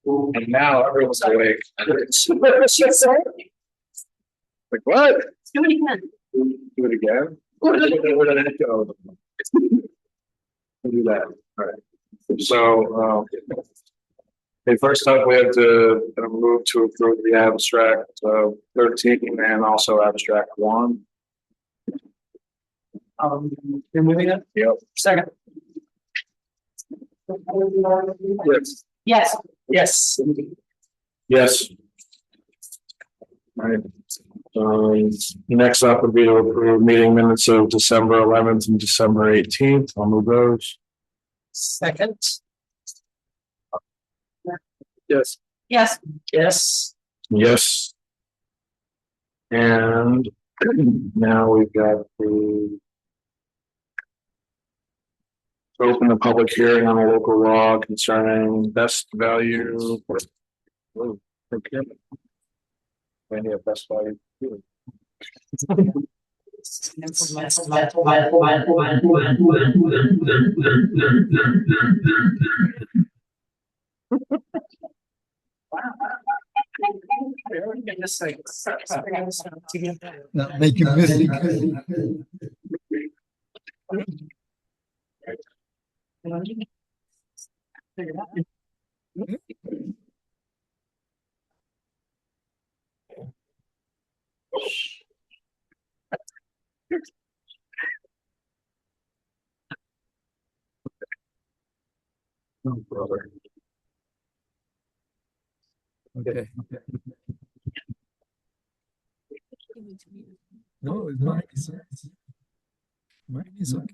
And now everyone's awake. She said, Like, what? do it again. Do it again? Where did it go? We'll do that. All right. So, okay, first up, we have to move to approve the abstract 13 and also abstract 1. You're moving it? Yep. Second. Yes. Yes. Yes. Yes. All right. Next up would be to approve meeting minutes of December 11th and December 18th. I'll move those. Second. Yes. Yes. Yes. Yes. And now we've got the open the public hearing on a local law concerning best value. Oh, okay. I need a best value. Not making music. Oh, brother. Okay. No, it's mine. Mine is okay.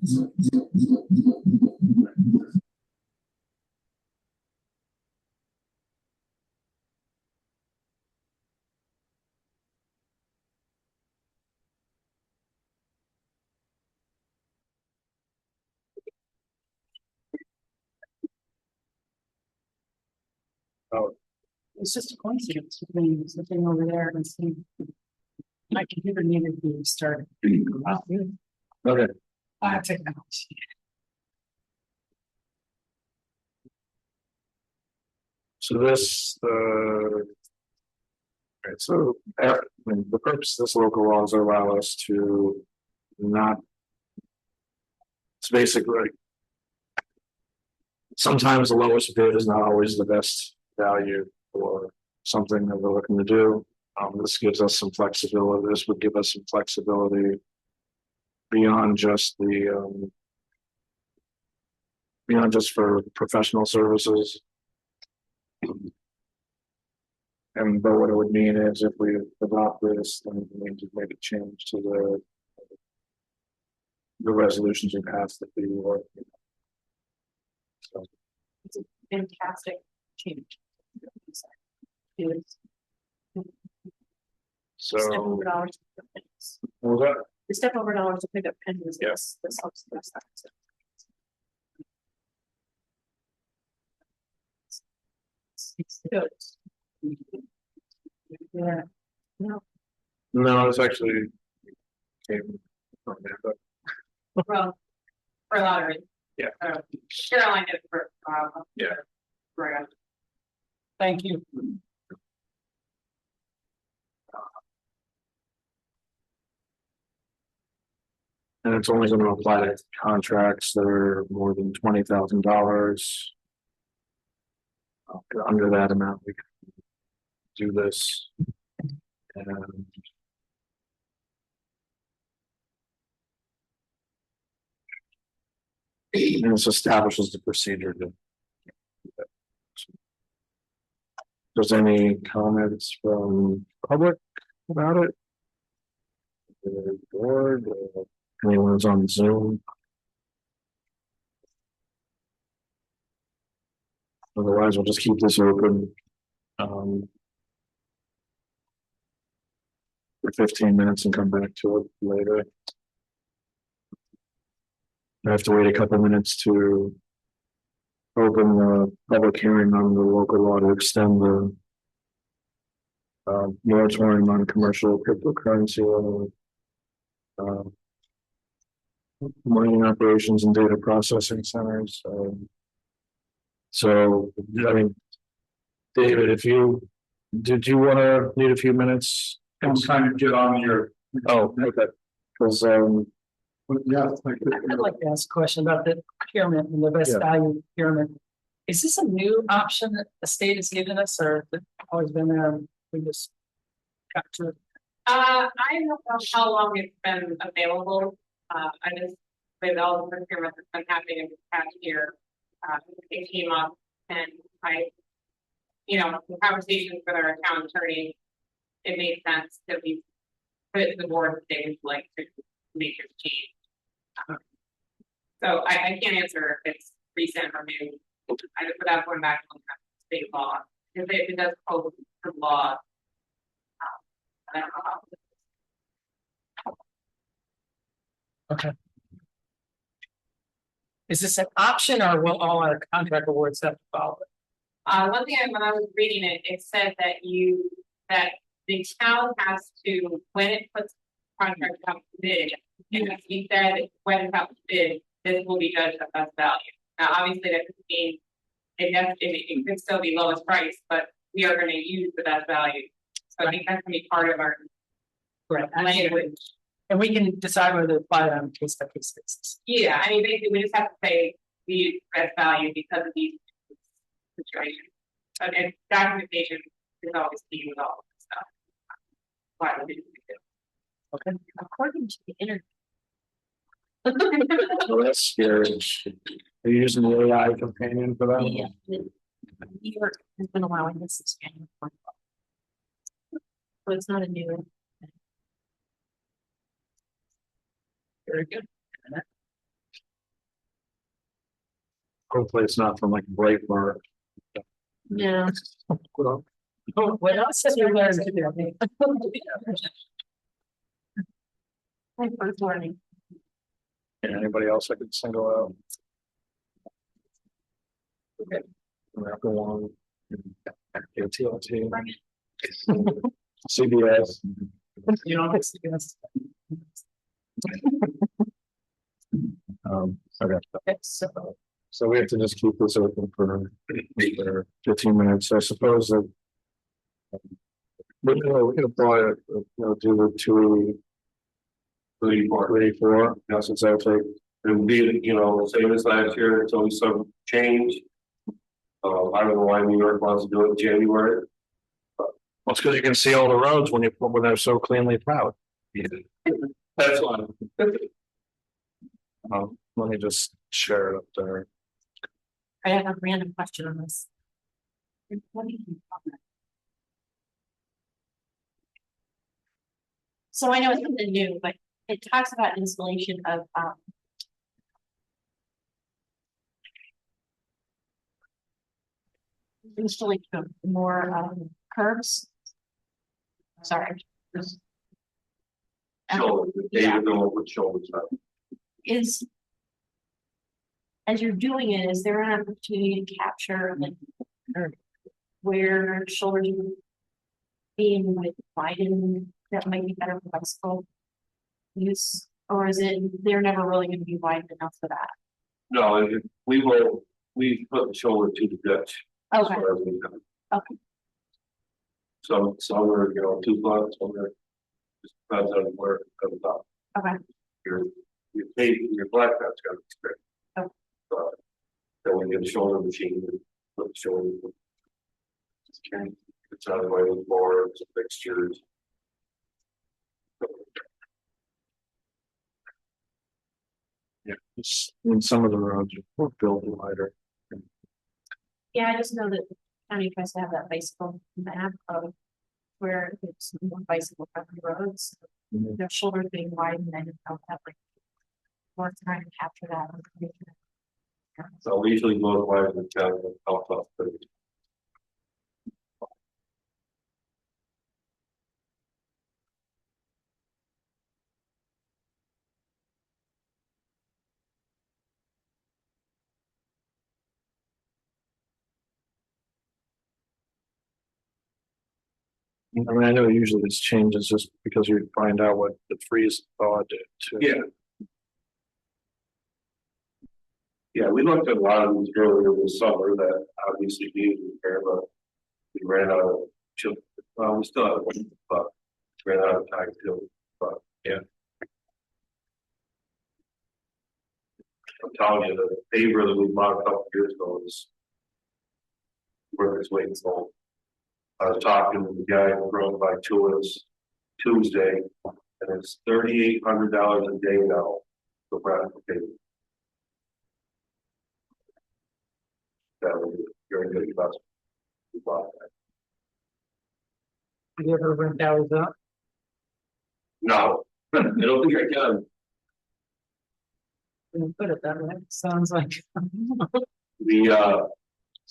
Oh, It's just a coincidence between something over there and seeing. My computer needed to be started. okay. Technology. So this, right, so the purpose of this local laws allow us to not, it's basically, sometimes the lowest bid is not always the best value for something that we're looking to do. This gives us some flexibility. This would give us some flexibility beyond just the, beyond just for professional services. And but what it would mean is if we adopt this, then we need to make a change to the resolutions we passed at the or. So. It's a fantastic change. So Step over dollars to pick up pennies. what was that? The step over dollars to pick up pennies. Yes. This helps address that. It's good. Yeah. No. No, it's actually came from there, but Well, for lottery. Yeah. Caroline did it for, Yeah. Right. Thank you. and it's only going to apply to contracts that are more than $20,000. Under that amount, we can do this. And this establishes the procedure to. Does any comments from public about it? The board, anyone's on Zoom? Otherwise, we'll just keep this open. For 15 minutes and come back to it later. I have to wait a couple minutes to open the public hearing on the local law to extend the moratorium on commercial cryptocurrency mining operations and data processing centers. So, I mean, David, did you wanna need a few minutes? I'm trying to get on your. Oh, okay. Cause, Yeah. I'd like to ask a question about the procurement and the best Yeah. value procurement. Is this a new option that the state has given us, or has it always been there? We just got to it? I don't know how long it's been available. I just, with all the procurement that's been happening in the past year, it came up and the conversations with our town attorney, it made sense that we put it to the board, they would like to make this change. So I can't answer if it's recent or new, without going back on state law, if it does code the law. I don't know how. Okay. Is this an option, or will all our contract awards have to follow it? One thing, when I was reading it, it said that the town has to, when it puts contract out to bid, and as you said, when it's out to bid, this will be judged at best value. Now, obviously, that could mean it could still be lowest price, but we are gonna use the best value. So I think that's gonna be part of our Right. language. And we can decide whether to apply it on a case by case basis. Yeah, I mean, basically, we just have to say we use best value because of these situations. And documentation is always key with all of this stuff. Why would we do it? Okay. According to the internet. well, that's scary. Are you using the AI companion for that? Yeah, New York has been allowing this since January 2012. So it's not a new. Very good. Hopefully it's not from like Breitbart. No. Well, What else have you learned today? My first learning. anybody else I could single out? Okay. America One, AT&T, CBS. You know, it's. Okay. Okay, so. So we have to just keep this open for 15 minutes. I suppose that. But we can apply it, do the 234, since I take. It would be, same as last year, it's always some change. I don't know why New York wants to do it in January. Well, it's because you can see all the roads when they're so cleanly plowed. That's why. Let me just share it up there. I have a random question on this. What do you think about that? So I know it's something new, but it talks about installation of installation of more curbs. Sorry. Shoulder, David know what shoulders are. Is as you're doing it, is there an opportunity to capture like or where shoulders are being like widened that might be better for bicycle use, or is it they're never really going to be wide enough for that? No, we put the shoulder to the ditch. Okay. As far as we can. Okay. Some are, 2 foot, some are just depends on where it comes up. Okay. Your blacktop's got to be straight. Okay. Then when you get a shoulder machine, you put the shoulder. It's out of the way with boards, fixtures. Yeah, in some of the roads are built wider. Yeah, I just know that the county tries to have that bicycle map of where it's more bicycle friendly roads. Mhm. Their shoulders being widened and they'll have like more time to capture that information. So we usually go wide in the town and help us. I mean, I know usually this changes just because you find out what the freeze thaw did too. Yeah. Yeah, we looked at a lot of these earlier this summer that obviously needed repair, but we ran out of chip. Well, we still have one, but ran out of time too. But yeah. I'm telling you, the paver that we bought a couple years ago is worth its weight in gold. I was talking to the guy who drove by Tulis Tuesday, and it's $3,800 a day now for practical paper. That would be very good investment. We bought that. You ever rent those up? No, I don't think I can. Didn't put it that way. Sounds like.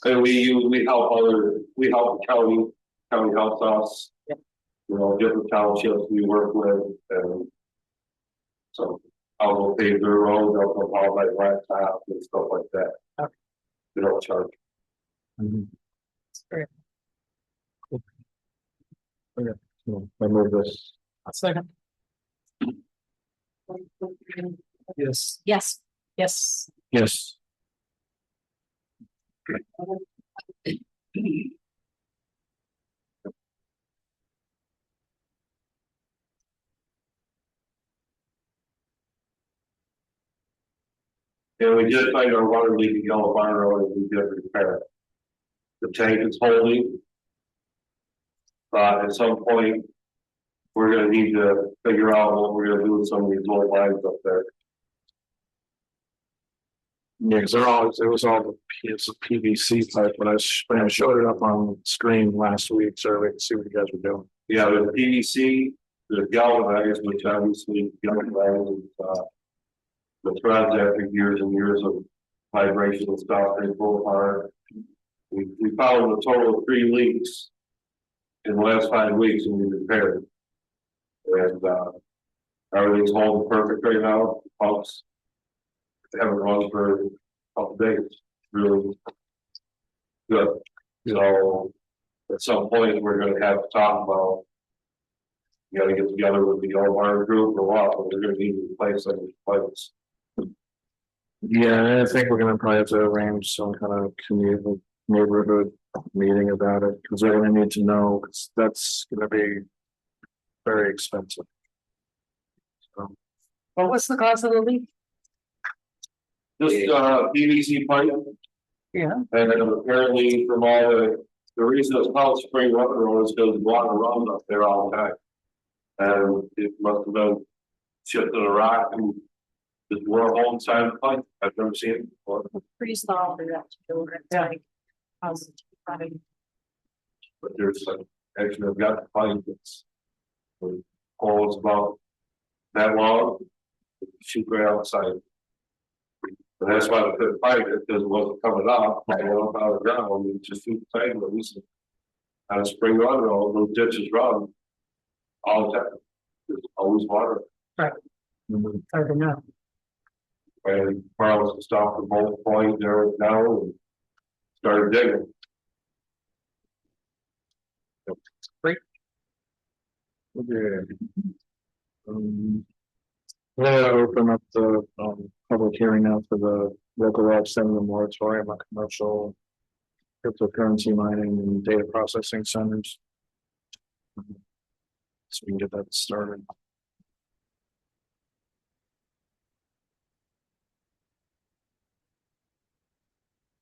And we help the county helps us. Yep. You know, different townships we work with, and so I'll go pave their roads, I'll go haul my laptop and stuff like that. Okay. We don't charge. Great. So I move this. A second. Yes. Yes, Yes. Yes. And we did find our water leak at Yellow Barn Road, and we did repair it. The tank is holding. At some point, we're gonna need to figure out what we're gonna do with some of these old lines up there. Yeah, because it was all the it's a PVC pipe, when when I showed it up on the screen last week, so we could see what you guys were doing. Yeah, the PVC, the galvanized, which obviously galvanized, the threads after years and years of vibration and stuff, they pull apart. We found a total of 3 leaks in the last 5 weeks, and we repaired. And everything's holding perfect right now. Pumps haven't run for a couple days. Really good. So at some point, we're going to have to talk about. You got to get together with the old Barn group or what, but we're going to need to replace some of these pipes. Yeah, and I think we're gonna probably have to arrange some kind of community neighborhood meeting about it, because they're gonna need to know, 'cause that's gonna be very expensive. So, Well, what's the cause of the leak? Just PVC pipe, Yeah. and then apparently from all the reason it's called spring water road is because the water runs up there all the time. And it must have been shifted a rock and just wore a hole inside the pipe. I've never seen it before. pretty small for that to do it, Yeah. like, running. But there's actually I've got the pipe that's the hole is about that long, shoot right outside. And that's why I couldn't find it, because it wasn't coming up, I went up out of the ground, and just shoot the side ones. On a spring run road, those ditches run all the time. There's always water, Hard to know. and Carlos stopped the both point there now and started digging. okay. We're gonna open up the public hearing now for the local law extending the moratorium on commercial cryptocurrency mining and data processing centers. So we can get that started.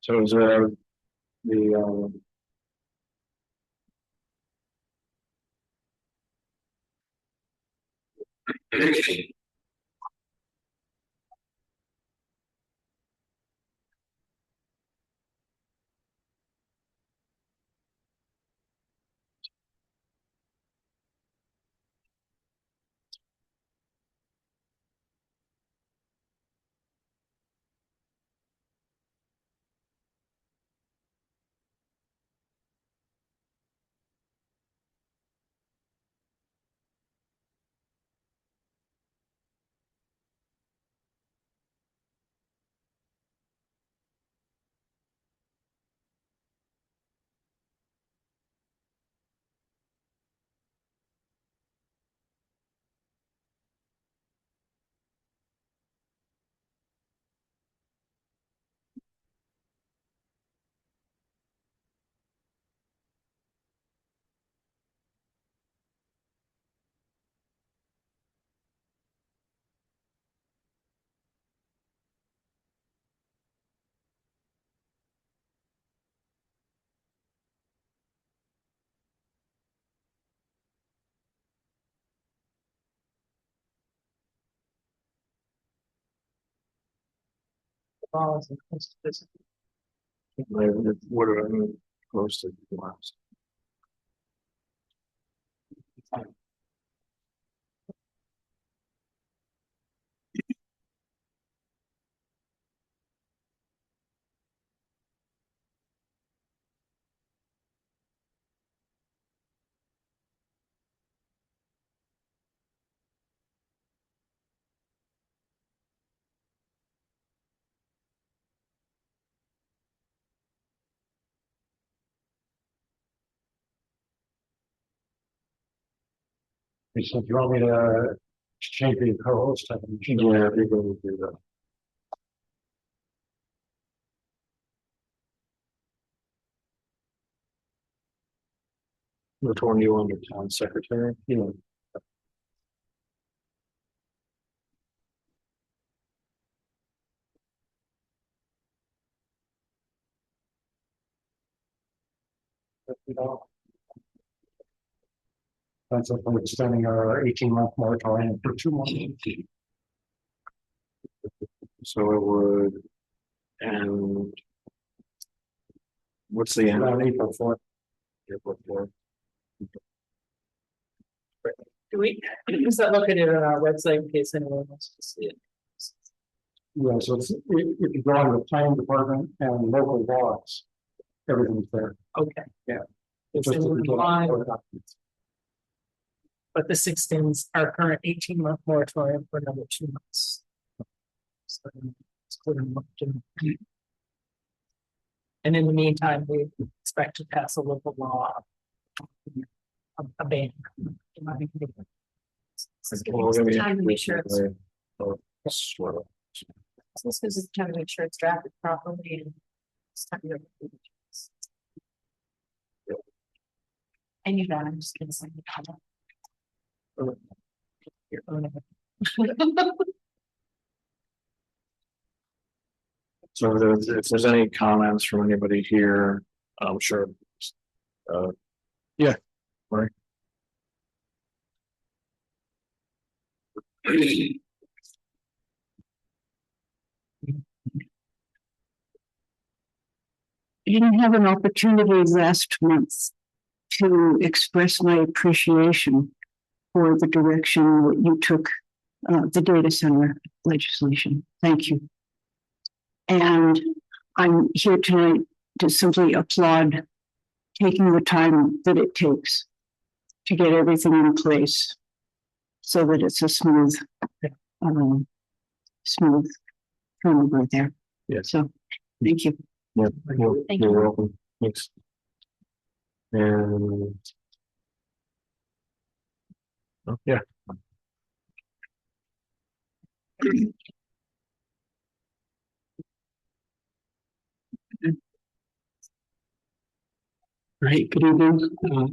So is there the Falls and close to this. What are I posted last? So if you want me to change the co-host, I can. Yeah, we're going to do that. Which one do you want, the town secretary? Yeah. That's if we're extending our 18-month moratorium for 2 months. So it would, and what's the end? Around April 4th. April 4th. Do we, is that located on our website in case anyone wants to see it? Yeah, so it's, if you go on the planning department and local laws, everything's there. Okay. Yeah. It's Just if you in go on line, the documents. but this extends our current 18-month moratorium for another 2 months. So it's clear what to do. And in the meantime, we expect to pass a local law. A ban. This is giving us the time to make sure it's, Sort of. this gives us time to make sure it's drafted properly and. It's time to. And you got, I'm just gonna send you a comment. Your own. So if there's any comments from anybody here, I'm sure. Yeah. Right. I didn't have an opportunity last month to express my appreciation for the direction that you took the data center legislation. Thank you. And I'm here tonight to simply applaud taking the time that it takes to get everything in place so that it's a smooth, smooth turnover there. Yeah. So, thank you. Yeah, Thank you're you. welcome. Thanks. And. Oh, yeah. Right, good evening.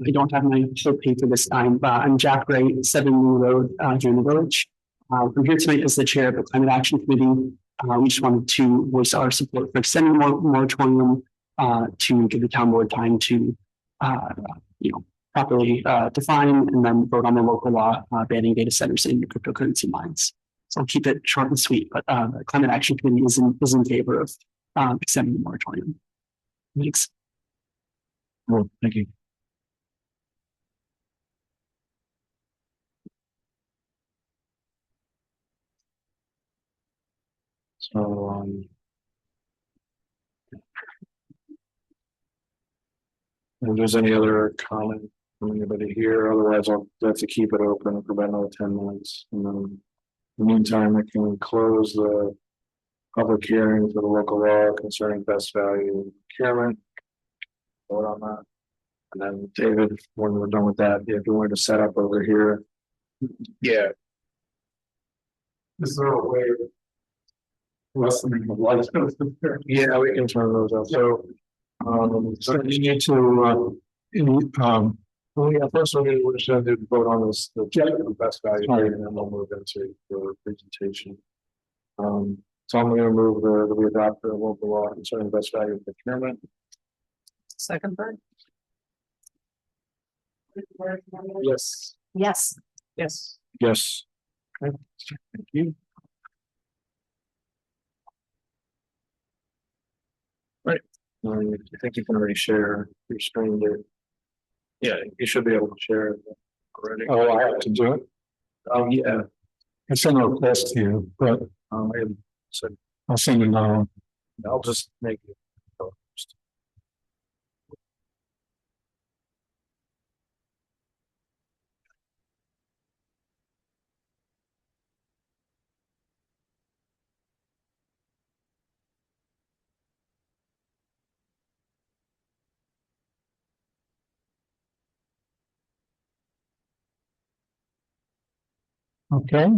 I don't have my show paper this time, but I'm Jack Wright, 7 New Road, here in the village. I'm here tonight as the chair of the Climate Action Committee. We just wanted to voice our support for extending the moratorium to give the town board time to, properly define and then vote on the local law banning data centers in cryptocurrency mines. So I'll keep it short and sweet, but the Climate Action Committee is in favor of extending the moratorium. Thanks. Well, thank you. So, if there's any other comment from anybody here, otherwise I'll have to keep it open for about another 10 minutes. And then in the meantime, I can close the public hearing for the local law concerning best value procurement. Vote on that. And then David, when we're done with that, if you wanted to set up over here. Yeah. Is there a way? Lessening the light. Yeah, we can turn those off. So you need to, well, yeah, first we're just going to vote on this, the best value, and then we'll move into the presentation. So I'm going to move that we adopt the local law concerning best value procurement. Second part? Yes. Yes. Yes. Yes. Okay. Thank you. I think you can already share your screen there. Yeah, you should be able to share it already. Oh, I have to do it. Oh, yeah. I sent a request to you, but So I'll send it now. I'll just make it. Okay.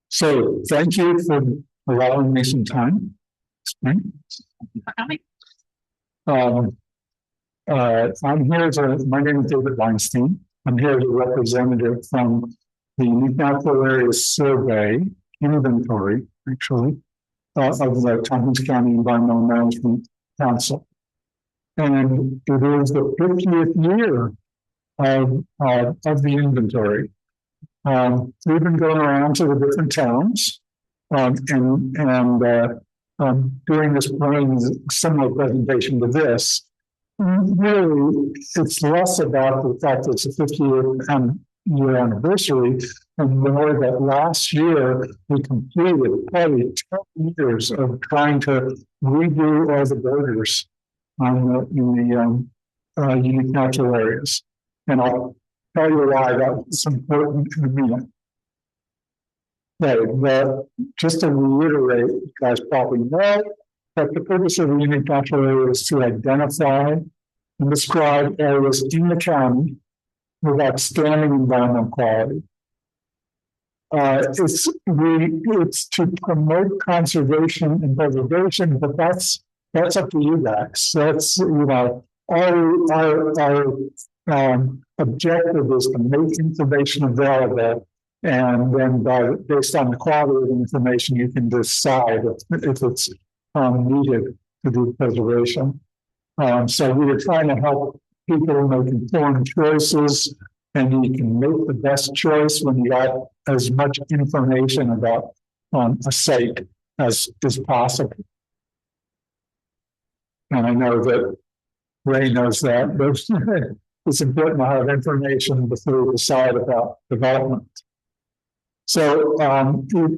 So thank you for allowing me some time. Um, I'm here my name is David Weinstein. I'm here as a representative from the Unique Natural Areas Survey Inventory, actually, of the Tompkins County Environmental Management Council. And it is the 50th year of the inventory. We've been going around to the different towns and doing this similar presentation to this. Really, it's less about the fact that it's a 50-year anniversary, and more that last year we completed probably 10 years of trying to redo all the borders in the unique natural areas. And I'll tell you why that's important in a minute. But just to reiterate, you guys probably know that the purpose of the unique natural area is to identify and describe areas in the county with outstanding environmental quality. It's to promote conservation and preservation, but that's up to you guys. That's our objective is to make information available, and then based on the quality of the information, you can decide if it's needed to do preservation. So we are trying to help people make informed choices, and you can make the best choice when you got as much information about a site as possible. And I know that Ray knows that, but it's important to have information before you decide about development. So a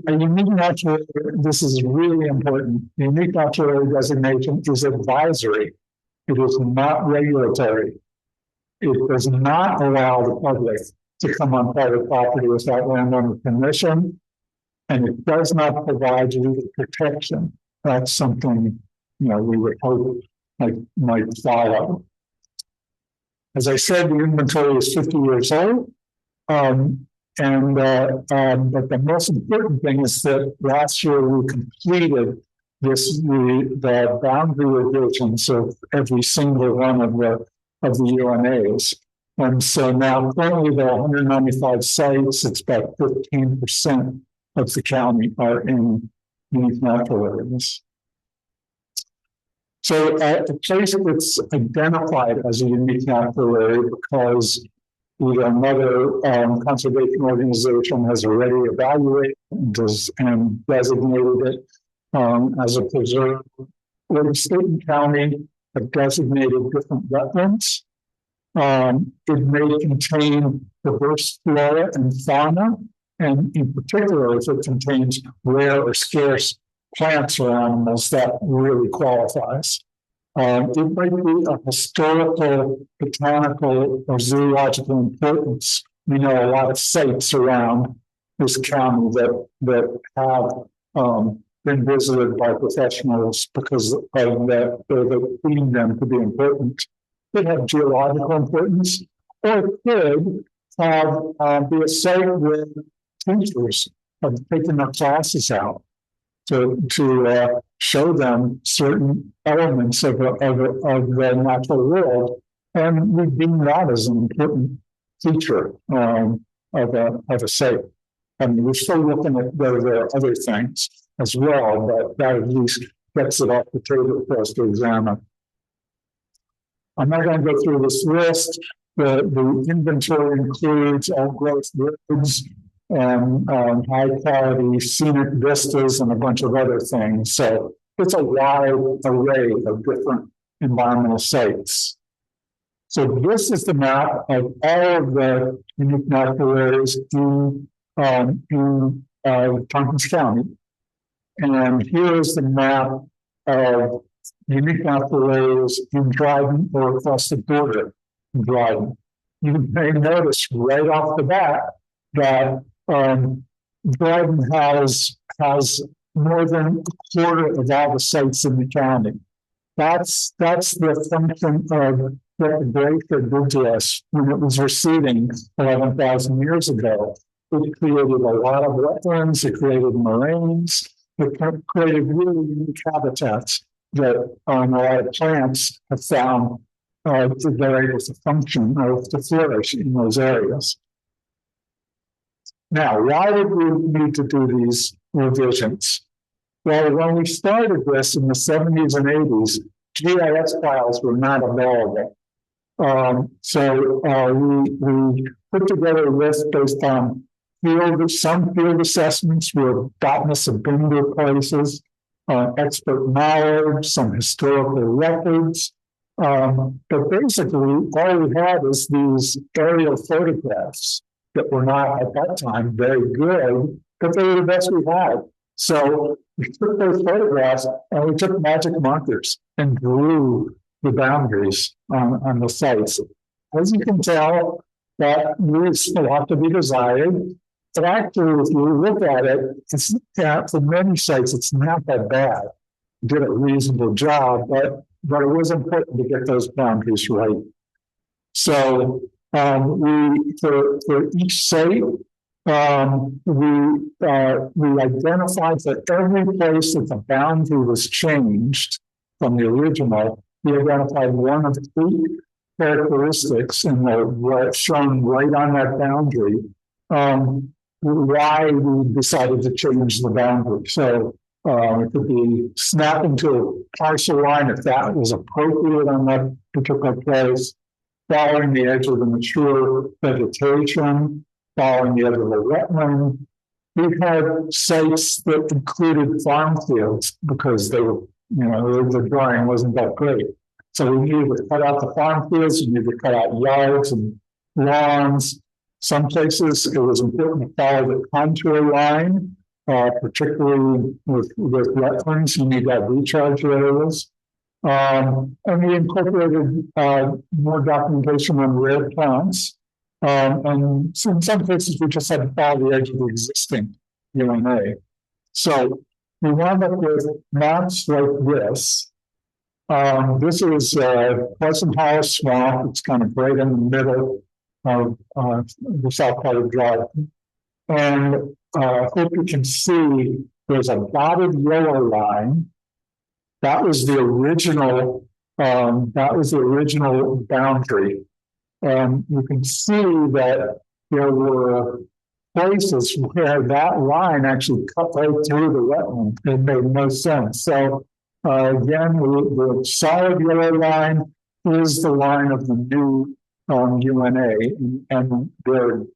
unique natural area, this is really important. The unique natural area designation is advisory. It is not regulatory. It does not allow the public to come on private property without landowner permission, and it does not provide legal protection. That's something we would hope might follow. As I said, the inventory is 50 years old, but the most important thing is that last year we completed the boundary revisions of every single one of the UNAs. And so now currently there are 195 sites. It's about 15% of the county are in unique natural areas. So a place that's identified as a unique natural area because another conservation organization has already evaluated and designated it as a preserve. Where state and county have designated different wetlands. It may contain diverse flora and fauna, and in particular, if it contains rare or scarce plants or animals, that really qualifies. It might be of historical, botanical, or zoological importance. We know a lot of sites around this county that have been visited by professionals because of that they deem them to be important. It could have geological importance, or it could have be a site where teachers have taken their classes out to show them certain elements of the natural world, and we deem that as an important feature of a site. I mean, we're still looking at whether there are other things as well, but that at least gets it off the table for us to examine. I'm not going to go through this list. The inventory includes all growth roads, high quality scenic vistas and a bunch of other things. So it's a wide array of different environmental sites. So this is the map of all of the unique natural areas in Tompkins County. And here is the map of unique natural areas in Dryden or across the border in Dryden. You may notice right off the bat that Dryden has more than a quarter of all the sites in the county. That's the function of what the glacier did to us when it was receding 11,000 years ago. It created a lot of wetlands, it created moraines, it created really unique habitats that a lot of plants have found that they're able to function or to flourish in those areas. Now, why did we need to do these revisions? Well, when we started this in the 70s and 80s, GIS files were not available. So we put together a list based on some field assessments where botanists have been to places, expert knowledge, some historical records. But basically, all we had is these aerial photographs that were not at that time very good, but they were the best we had. So we took those photographs and we took magic markers and drew the boundaries on the sites. As you can tell, that leaves a lot to be desired. But actually, if you look at it, it's for many sites, it's not that bad. We did a reasonable job, but it was important to get those boundaries right. So for each site, we identified that every place that the boundary was changed from the original, we identified one of three characteristics in the shown right on that boundary, why we decided to change the boundary. So it could be snapping to a parcel line if that was appropriate on that particular place, following the edge of the mature vegetation, following the edge of the wetland. We had sites that included farm fields because they were, the drawing wasn't that great. So we needed to cut out the farm fields, we needed to cut out yards and lawns. Some places it was important to follow the contour line, particularly with wetlands, you need to have recharge areas. And we incorporated more documentation on rare plants. And in some cases, we just had to follow the edge of the existing UNA. So we wound up with maps like this. This is Pleasant Hollow Swamp. It's kind of right in the middle of the south part of Dryden. And I hope you can see there's a dotted yellow line. That was the original boundary. And you can see that there were places where that line actually cut right through the wetland. It made no sense. So again, the solid yellow line is the line of the new UNA, and there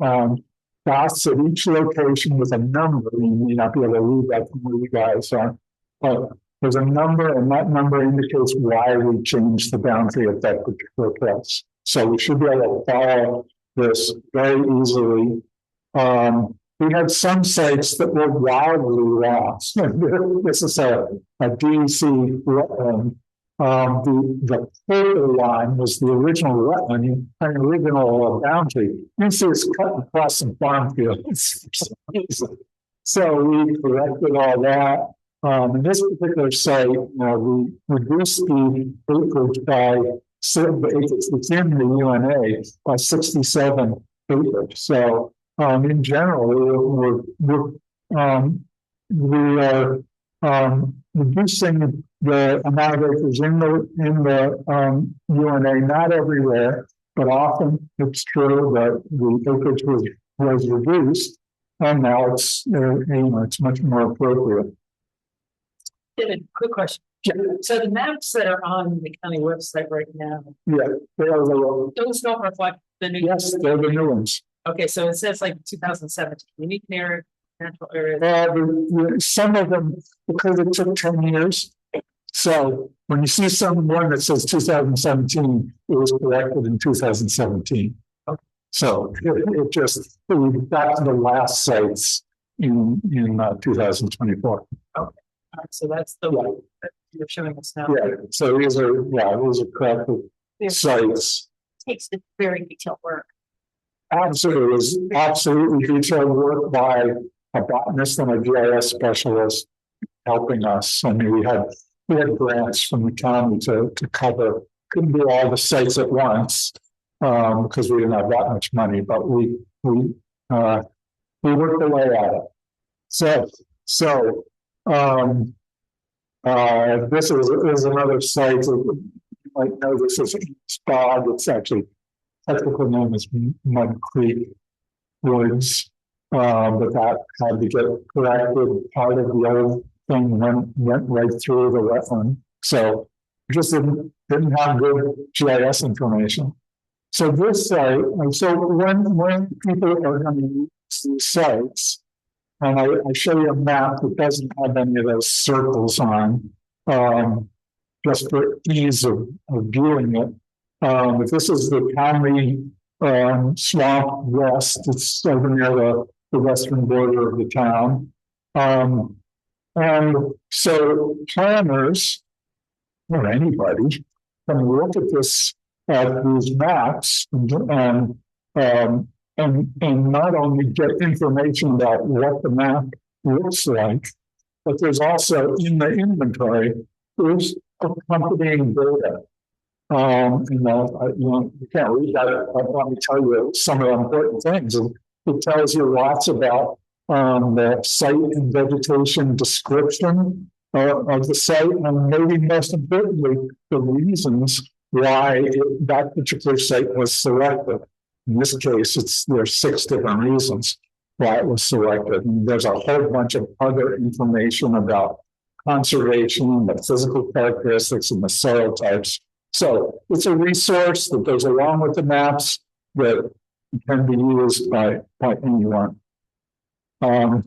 are dots at each location with a number. You may not be able to read that from where you guys are, but there's a number, and that number indicates why we changed the boundary of that particular place. So we should be able to follow this very easily. We had some sites that were wildly lost. This is a DEC wetland. The purple line was the original wetland, an original boundary. You can see it's cut across some farm fields. So we corrected all that. In this particular site, we reduced the acreage by it's in the UNA by 67 acres. So in general, we are reducing the amount of acres in the UNA, not everywhere, but often it's true that the acreage was reduced, and now it's much more appropriate. David, quick question. So the maps that are on the county website right now, Yeah, they are the those don't reflect the new. Yes, they're the new ones. Okay, so it says like 2017, unique natural areas. Some of them, because it took 10 years. So when you see someone that says 2017, it was corrected in 2017. Okay. So it just, we got to the last sites in 2024. So that's the one that you're showing us now. Yeah, so these are corrected sites. Takes the very detailed work. Absolutely, it was absolutely detailed work by a botanist and a GIS specialist helping us. I mean, we had grants from the county to cover, couldn't do all the sites at once, because we didn't have that much money, but we worked away at it. This is another site. You might know this is Spog. It's actually technical name is Mud Creek Woods, but that had to get corrected. Part of the old thing went right through the wetland, so just didn't have good GIS information. So this site, so when people are going to use these sites, and I show you a map that doesn't have any of those circles on, just for ease of viewing it. But this is the Conley Swamp West. It's over near the western border of the town. And so planners, or anybody, can look at these maps and not only get information about what the map looks like, but there's also in the inventory, there's accompanying data. You can't read that, but let me tell you some of the important things. It tells you lots about the site and vegetation description of the site, and maybe most importantly, the reasons why that particular site was selected. In this case, there's 6 different reasons why it was selected. And there's a whole bunch of other information about conservation, the physical characteristics, and the soil types. So it's a resource that goes along with the maps that can be used by anyone. The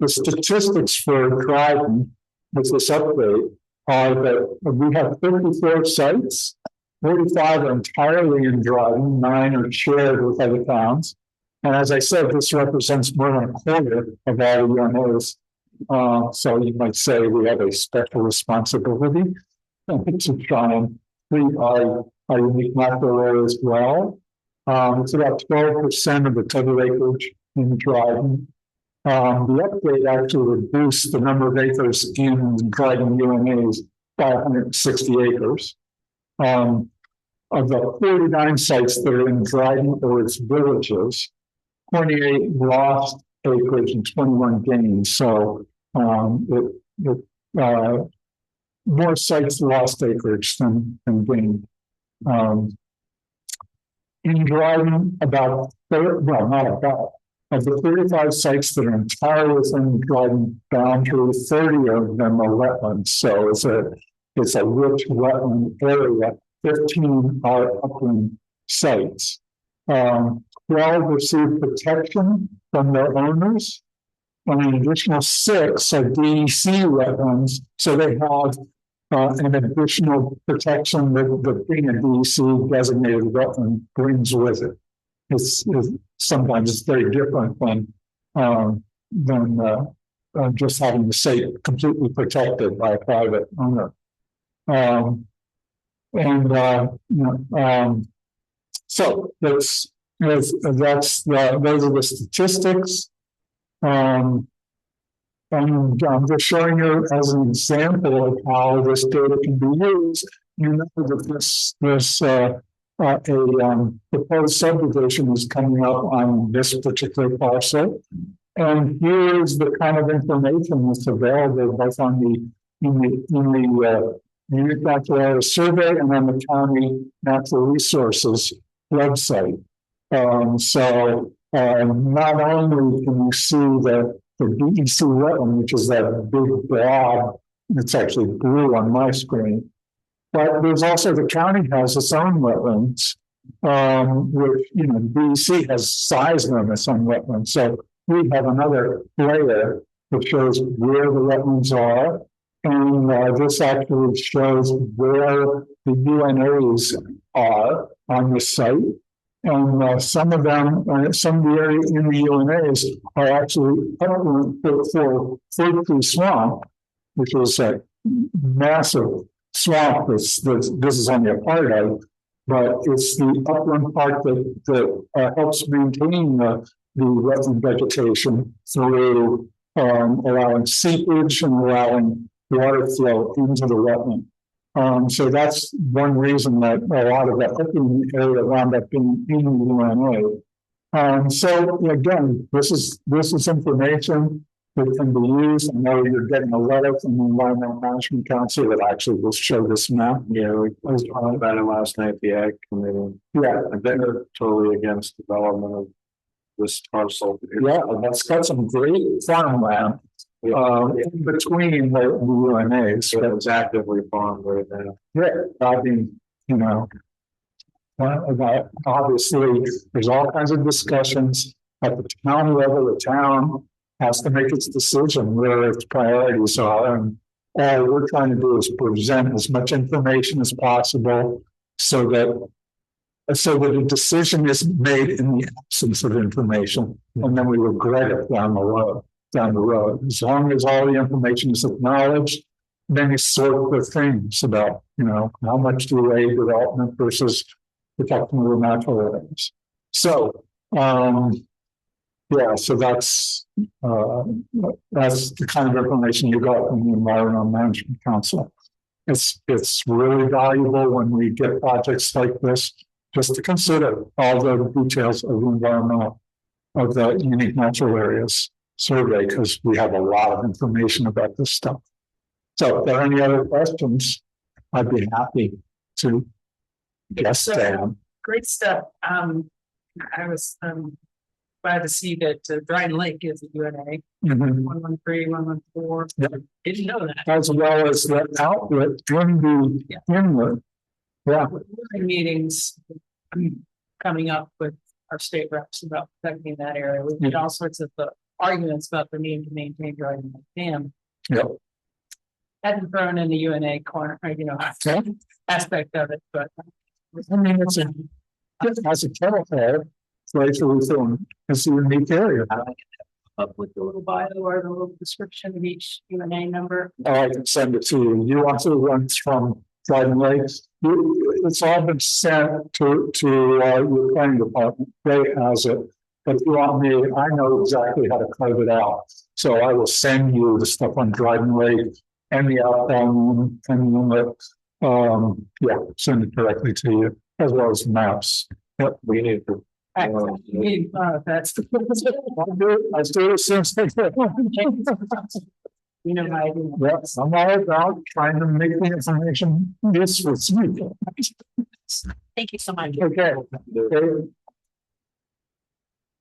statistics for Dryden with this update are that we have 34 sites. 45 are entirely in Dryden, 9 are shared with other towns. And as I said, this represents more than a quarter of all the UNOs. So you might say we have a special responsibility to try and treat our unique natural areas well. It's about 12% of the total acreage in Dryden. The update actually reduced the number of acres in Dryden UNAs by 160 acres. Of the 49 sites that are in Dryden or its villages, 28 lost acreage and 21 gained. So more sites lost acreage than gained. In Dryden, of the 35 sites that are entirely within Dryden boundary, 30 of them are wetlands. So it's a rich wetland area. 15 are upland sites. 12 receive protection from their owners, and an additional 6 are DEC wetlands. So they have an additional protection that being a DEC designated wetland brings with it. Sometimes it's very different than just having the site completely protected by a private owner. So those are the statistics. And I'm just showing you as an example of how this data can be used. You know that this proposed subdivision is coming up on this particular parcel. And here's the kind of information that's available both on the Unique Natural Area Survey and on the County Natural Resources website. So not only can you see the DEC wetland, which is that big blob, it's actually blue on my screen, but there's also the county has its own wetlands, which, you know, DEC has size limits on wetlands, so we have another layer that shows where the wetlands are. And this actually shows where the UNAs are on the site. And some of them, some of the area in the UNAs are actually for Fort Swamp, which is a massive swamp this is only a part of, but it's the upland part that helps maintain the wetland vegetation through allowing seepage and allowing water flow into the wetland. So that's one reason that a lot of that upland area wound up being in the UNA. So again, this is information that can be used. I know you're getting a letter from the Environmental Management Council that actually will show this map. Yeah, we talked about it last night, the Ag Committee. Yeah, They're totally against development of this parcel. yeah, that's got some great farmland in between the UNAs. So it's actively farmed right now. Yeah, I mean, you know, obviously, there's all kinds of discussions at the town level. The town has to make its decision where its priorities are, and all we're trying to do is present as much information as possible so that a decision is made in the absence of information, and then we regret it down the road. As long as all the information is acknowledged, then you sort the things about, you know, how much do you aid development versus protecting the natural areas. So, yeah, so that's the kind of information you got from the Environmental Management Council. It's really valuable when we get projects like this, just to consider all the details of the unique natural areas survey, because we have a lot of information about this stuff. So if there are any other questions, I'd be happy to guess them. Great stuff. I was glad to see that Dryden Lake is a UNA. 113, 114. Yep. Didn't know that. As well as the outlet in the inlet. Yeah. Meetings coming up with our state reps about protecting that area. We did all sorts of arguments about the need to maintain Dryden Lake Dam. Yep. Hadn't thrown in the UNA corner, you know, aspect of it, but I mean, as a thoroughfare, right, so it's a unique area. up with the little bio or the little description of each UNA number. I can send it to you. You want the ones from Dryden Lakes? It's all been sent to your planning department. Ray has it. But if you want me, I know exactly how to carve it out. So I will send you the stuff on Dryden Lake and the outbound and send it directly to you, as well as maps. Yep, we need to. That's the. Let's do it as soon as I can. You know, my idea. Yes, I'm all about trying to make the information useful to you. Thank you so much. Okay.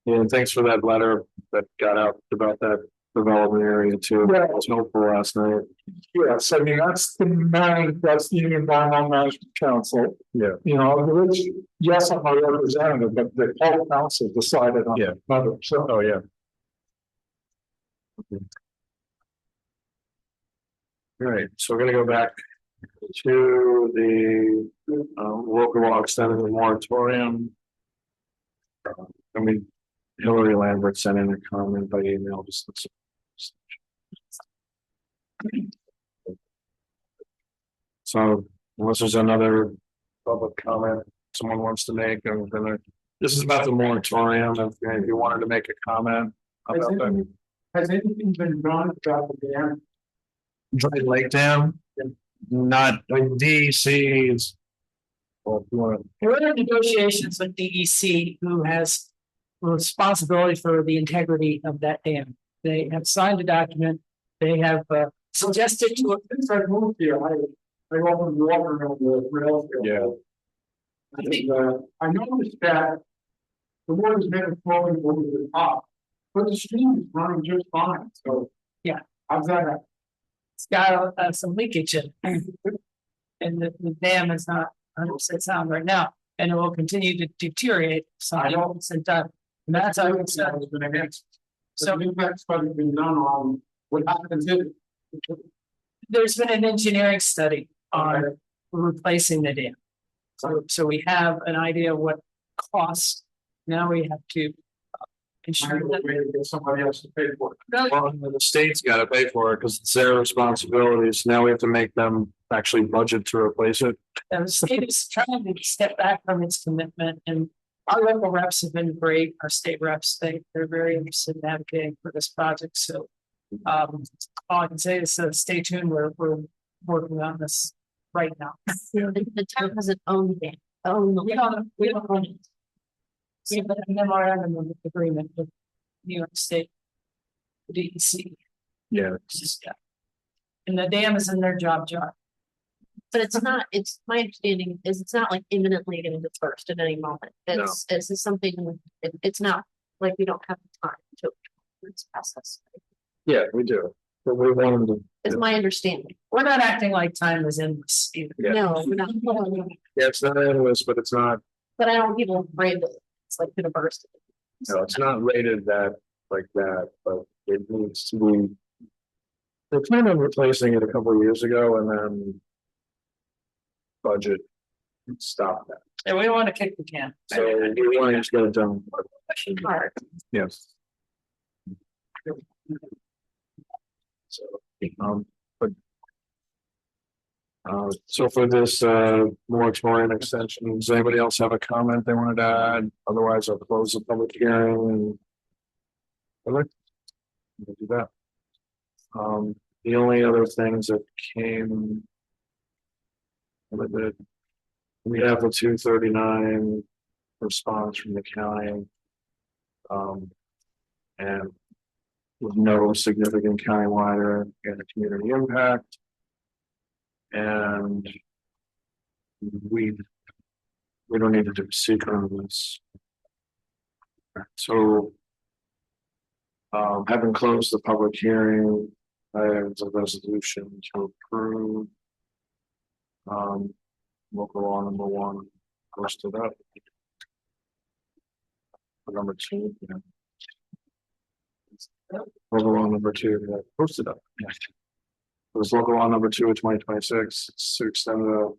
Yeah, and thanks for that letter that got out about that development area too. Yeah. It was helpful last night. Yes, I mean, that's the Environmental Management Council. Yeah. You know, which, yes, I'm a representative, but the whole council decided on it. So, Oh, yeah. All right, so we're gonna go back to the local law extending the moratorium. I mean, Hillary Lambert sent in a comment by email. So unless there's another public comment someone wants to make, I'm gonna. This is about the moratorium. If you wanted to make a comment about that. Has anything been done about the dam? Dryden Lake Dam, not like DEC's. Well, if you want We're in negotiations with DEC, who has responsibility for the integrity of that dam. They have signed a document. They have suggested to. Since I moved here, I often walk around the rail trail. Yeah. And, I noticed that the water is never flowing over the top, but the stream is running just fine, so. Yeah. How's that? It's got some leakage in it. And the dam is not 100% sound right now. And it will continue to deteriorate, if something isn't done. And that's how it's done. So the impact study's been done on what happens if. There's been an engineering study on replacing the dam. So we have an idea of what costs. Now we have to ensure that. Get somebody else to pay for it. Well, the state's gotta pay for it because it's their responsibilities. Now we have to make them actually budget to replace it. And the state is trying to step back from its commitment, and our local reps have been great, our state reps, they're very interested in advocating for this project, so. All I can say is, stay tuned, we're working on this right now. The town doesn't own it, own We don't own it. We have an memorandum agreement with New York State. DEC. Yeah. And the dam is in their job jar. but it's not, it's my understanding is it's not like imminently gonna disperse at any moment. It's just something, it's not like we don't have the time to this process. Yeah, we do, but we want them to. It's my understanding. We're not acting like time is endless either. Yeah. No, we're not. Yeah, it's not endless, but it's not, But I don't want people afraid that it's like gonna burst. no, it's not rated that like that, but it needs to be. They planned on replacing it a couple of years ago and then. Budget stop that. And we don't want to kick the can. So we want to just get it done. Hard. Yes. So, but. So for this, moratorium extension, does anybody else have a comment they wanted to add? Otherwise, I'll close the public hearing and. Okay. We'll do that. The only other things that came. We have the 239 response from the county. And with no significant countywide or community impact. And we don't need to do secret on this. So having closed the public hearing, I have a resolution to approve. Local law number 1 posted up. Number 2, yeah. Local law number 2, yeah, posted up. Yeah. It was local law number 2 of 2026. It's to extend the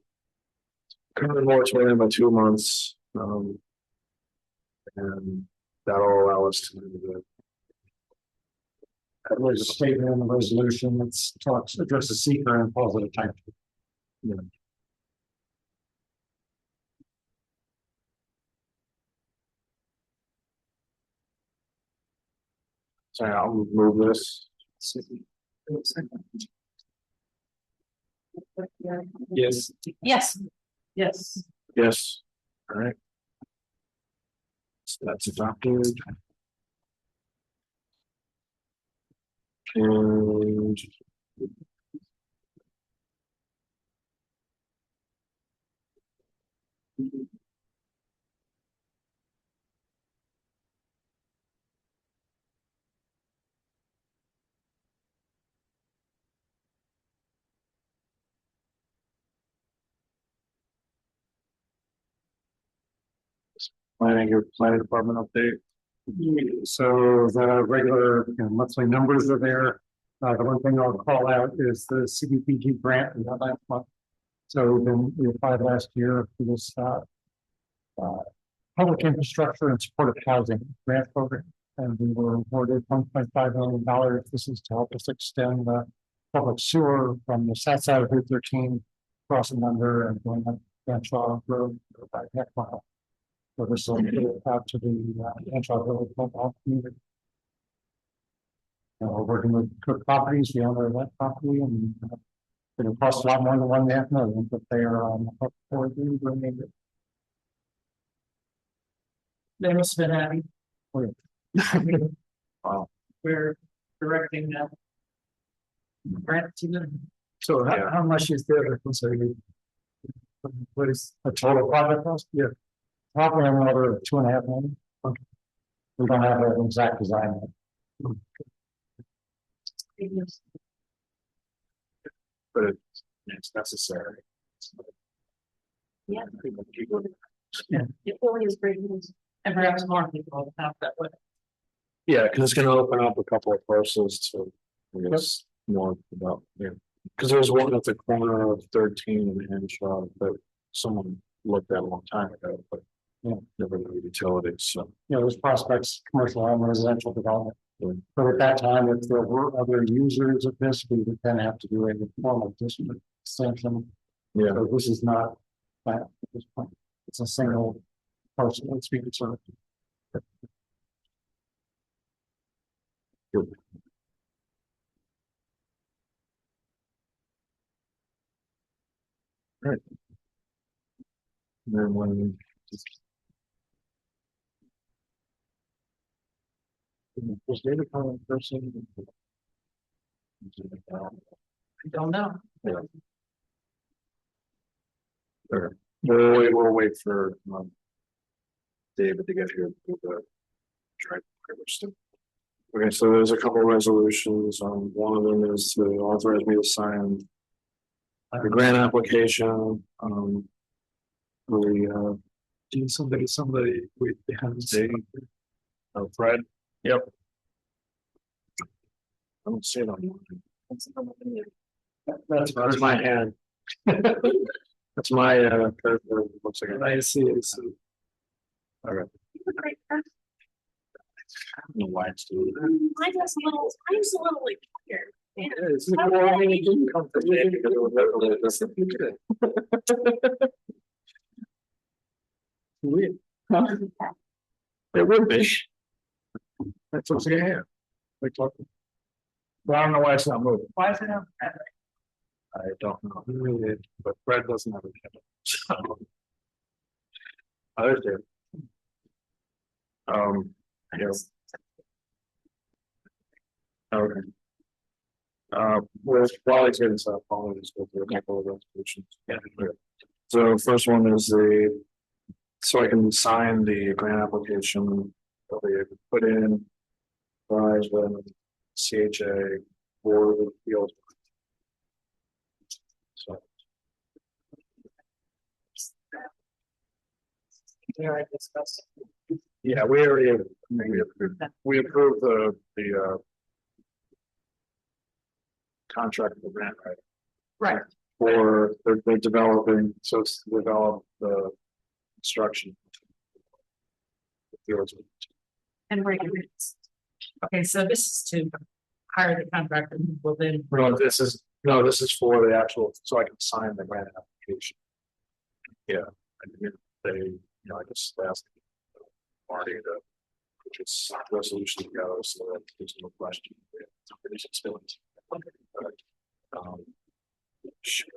current moratorium by 2 months. And that'll allow us to do the. There's a statement in the resolution that talks, addresses seeker and calls it a type. Yeah. So I'll move this. Yes. Yes, Yes. Yes. All right. So that's adopted. And. Planning department update. So the regular monthly numbers are there. The one thing I'll call out is the CDPG grant we had last month. So we applied last year for this public infrastructure and supportive housing grant program. And we were awarded $1.5 million. This is to help us extend the public sewer from the south side of Route 13, crossing under and going up Fanshawe Road for about half mile. So this will get it out to the Fanshawe Village mobile community. We're working with Cook Properties, the owner of that property, and it'll cost a lot more than $1.5 million, but they are on the hook for the remainder. They must have been happy. Wow. We're directing that. Grant to them. So Yeah. how much is there? What is the total project cost? Yeah. Probably another $2.5 million. Okay. We don't have an exact design. But it's necessary. Yeah. People It only is great news. And perhaps more people have that way. Yeah, because it's gonna open up a couple of parcels to, I guess, more about, yeah. Because there was one at the corner of 13 and Henshaw that someone looked at a long time ago, but never the utilities, so. There's prospects, commercial and residential development. But at that time, if there were other users of this, we would then have to do a formal district extension. Yeah, So this is not that at this point. It's a single parcel that's being served. and then when. Was David calling in person? I don't know. Sure. We'll wait for, David to get here with the. Try to. Okay, so there's a couple of resolutions, one of them is to authorize me to sign. The grant application, somebody, we have to. Oh, Fred? Yep. I don't see it on. That's my hand. That's my, looks like. I see it. All right. I don't know why it's doing that. Mine's a little like here. Yeah, it's like, well, I mean, it didn't come from me because it was literally this. Weird. It would be. That's what's gonna happen. Like talking. But I don't know why it's not moving. Why is it not? I don't know. Really, but Fred doesn't have a camera. So. Others do. Yes. Okay. Well, while he's getting stuff, I'll just go through a couple of resolutions. Yeah. So first one is so I can sign the grant application that we put in by the CHA Board of Appeals. So. Yeah, I discussed. Yeah, we already we approved the contract with the grant, right? Right. Or they're developing, so it's to develop the construction. And regulations. Okay, so this is to hire the contractor who will then. No, this is for the actual, so I can sign the grant application. Yeah, I mean, I just asked Marty to put this resolution together, so that there's no question. There's experience. Sure.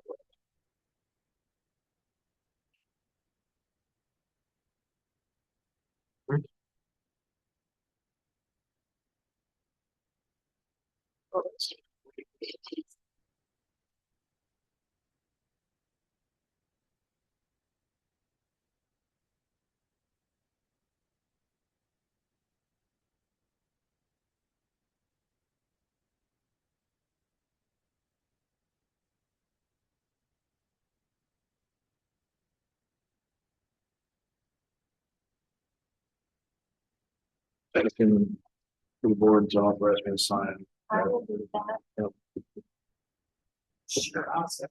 That can, the board's authorized me to sign. Sure, I'll say.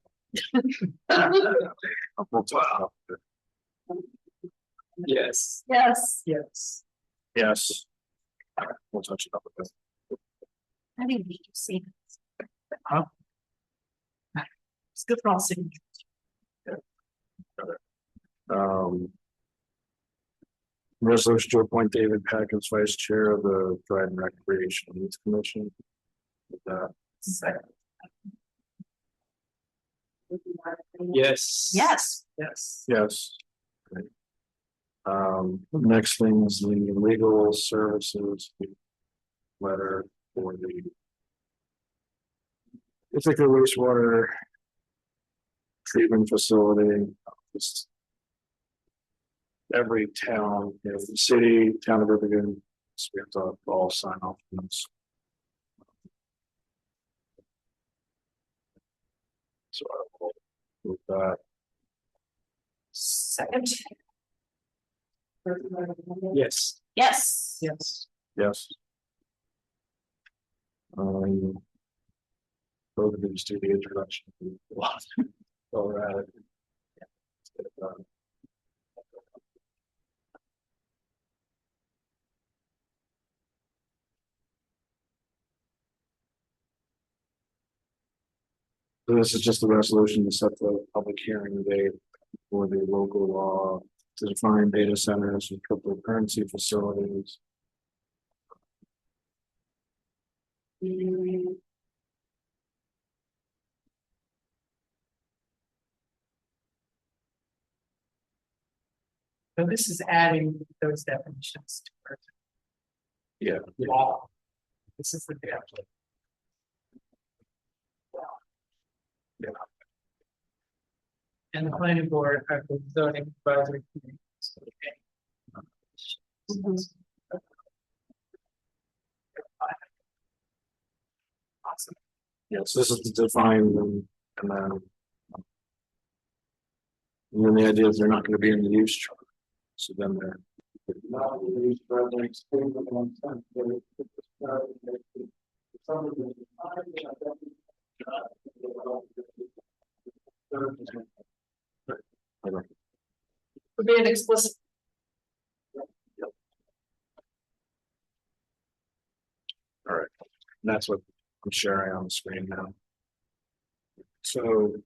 Yes. Yes. Yes. Yes. All right, we'll touch it up with this. I think we should see. It's good for all signatures. Resolution to appoint David Peck as vice chair of the Dryden Recreation Needs Commission. Second. Yes. Yes. Yes. Yes. Great. Next thing is the legal services letter for the Ithaca wastewater treatment facility. Just every town, the city, town of Ithaca, so we have to all sign off on this. So I will move that. Second. Yes. Yes. Yes. Yes. Both of these do the introduction. All right. So this is just a resolution to set the public hearing date for the local law to define data centers and cryptocurrency facilities. So this is adding those definitions to our Yeah. law. This is the draft. Yeah. And the planning board are the zoning advisory committee. So, awesome. Yes, this is to define them and then. And then the idea is they're not gonna be in the use chart. So then they're. Would be an explicit. All right, and that's what I'm sharing on the screen now. So.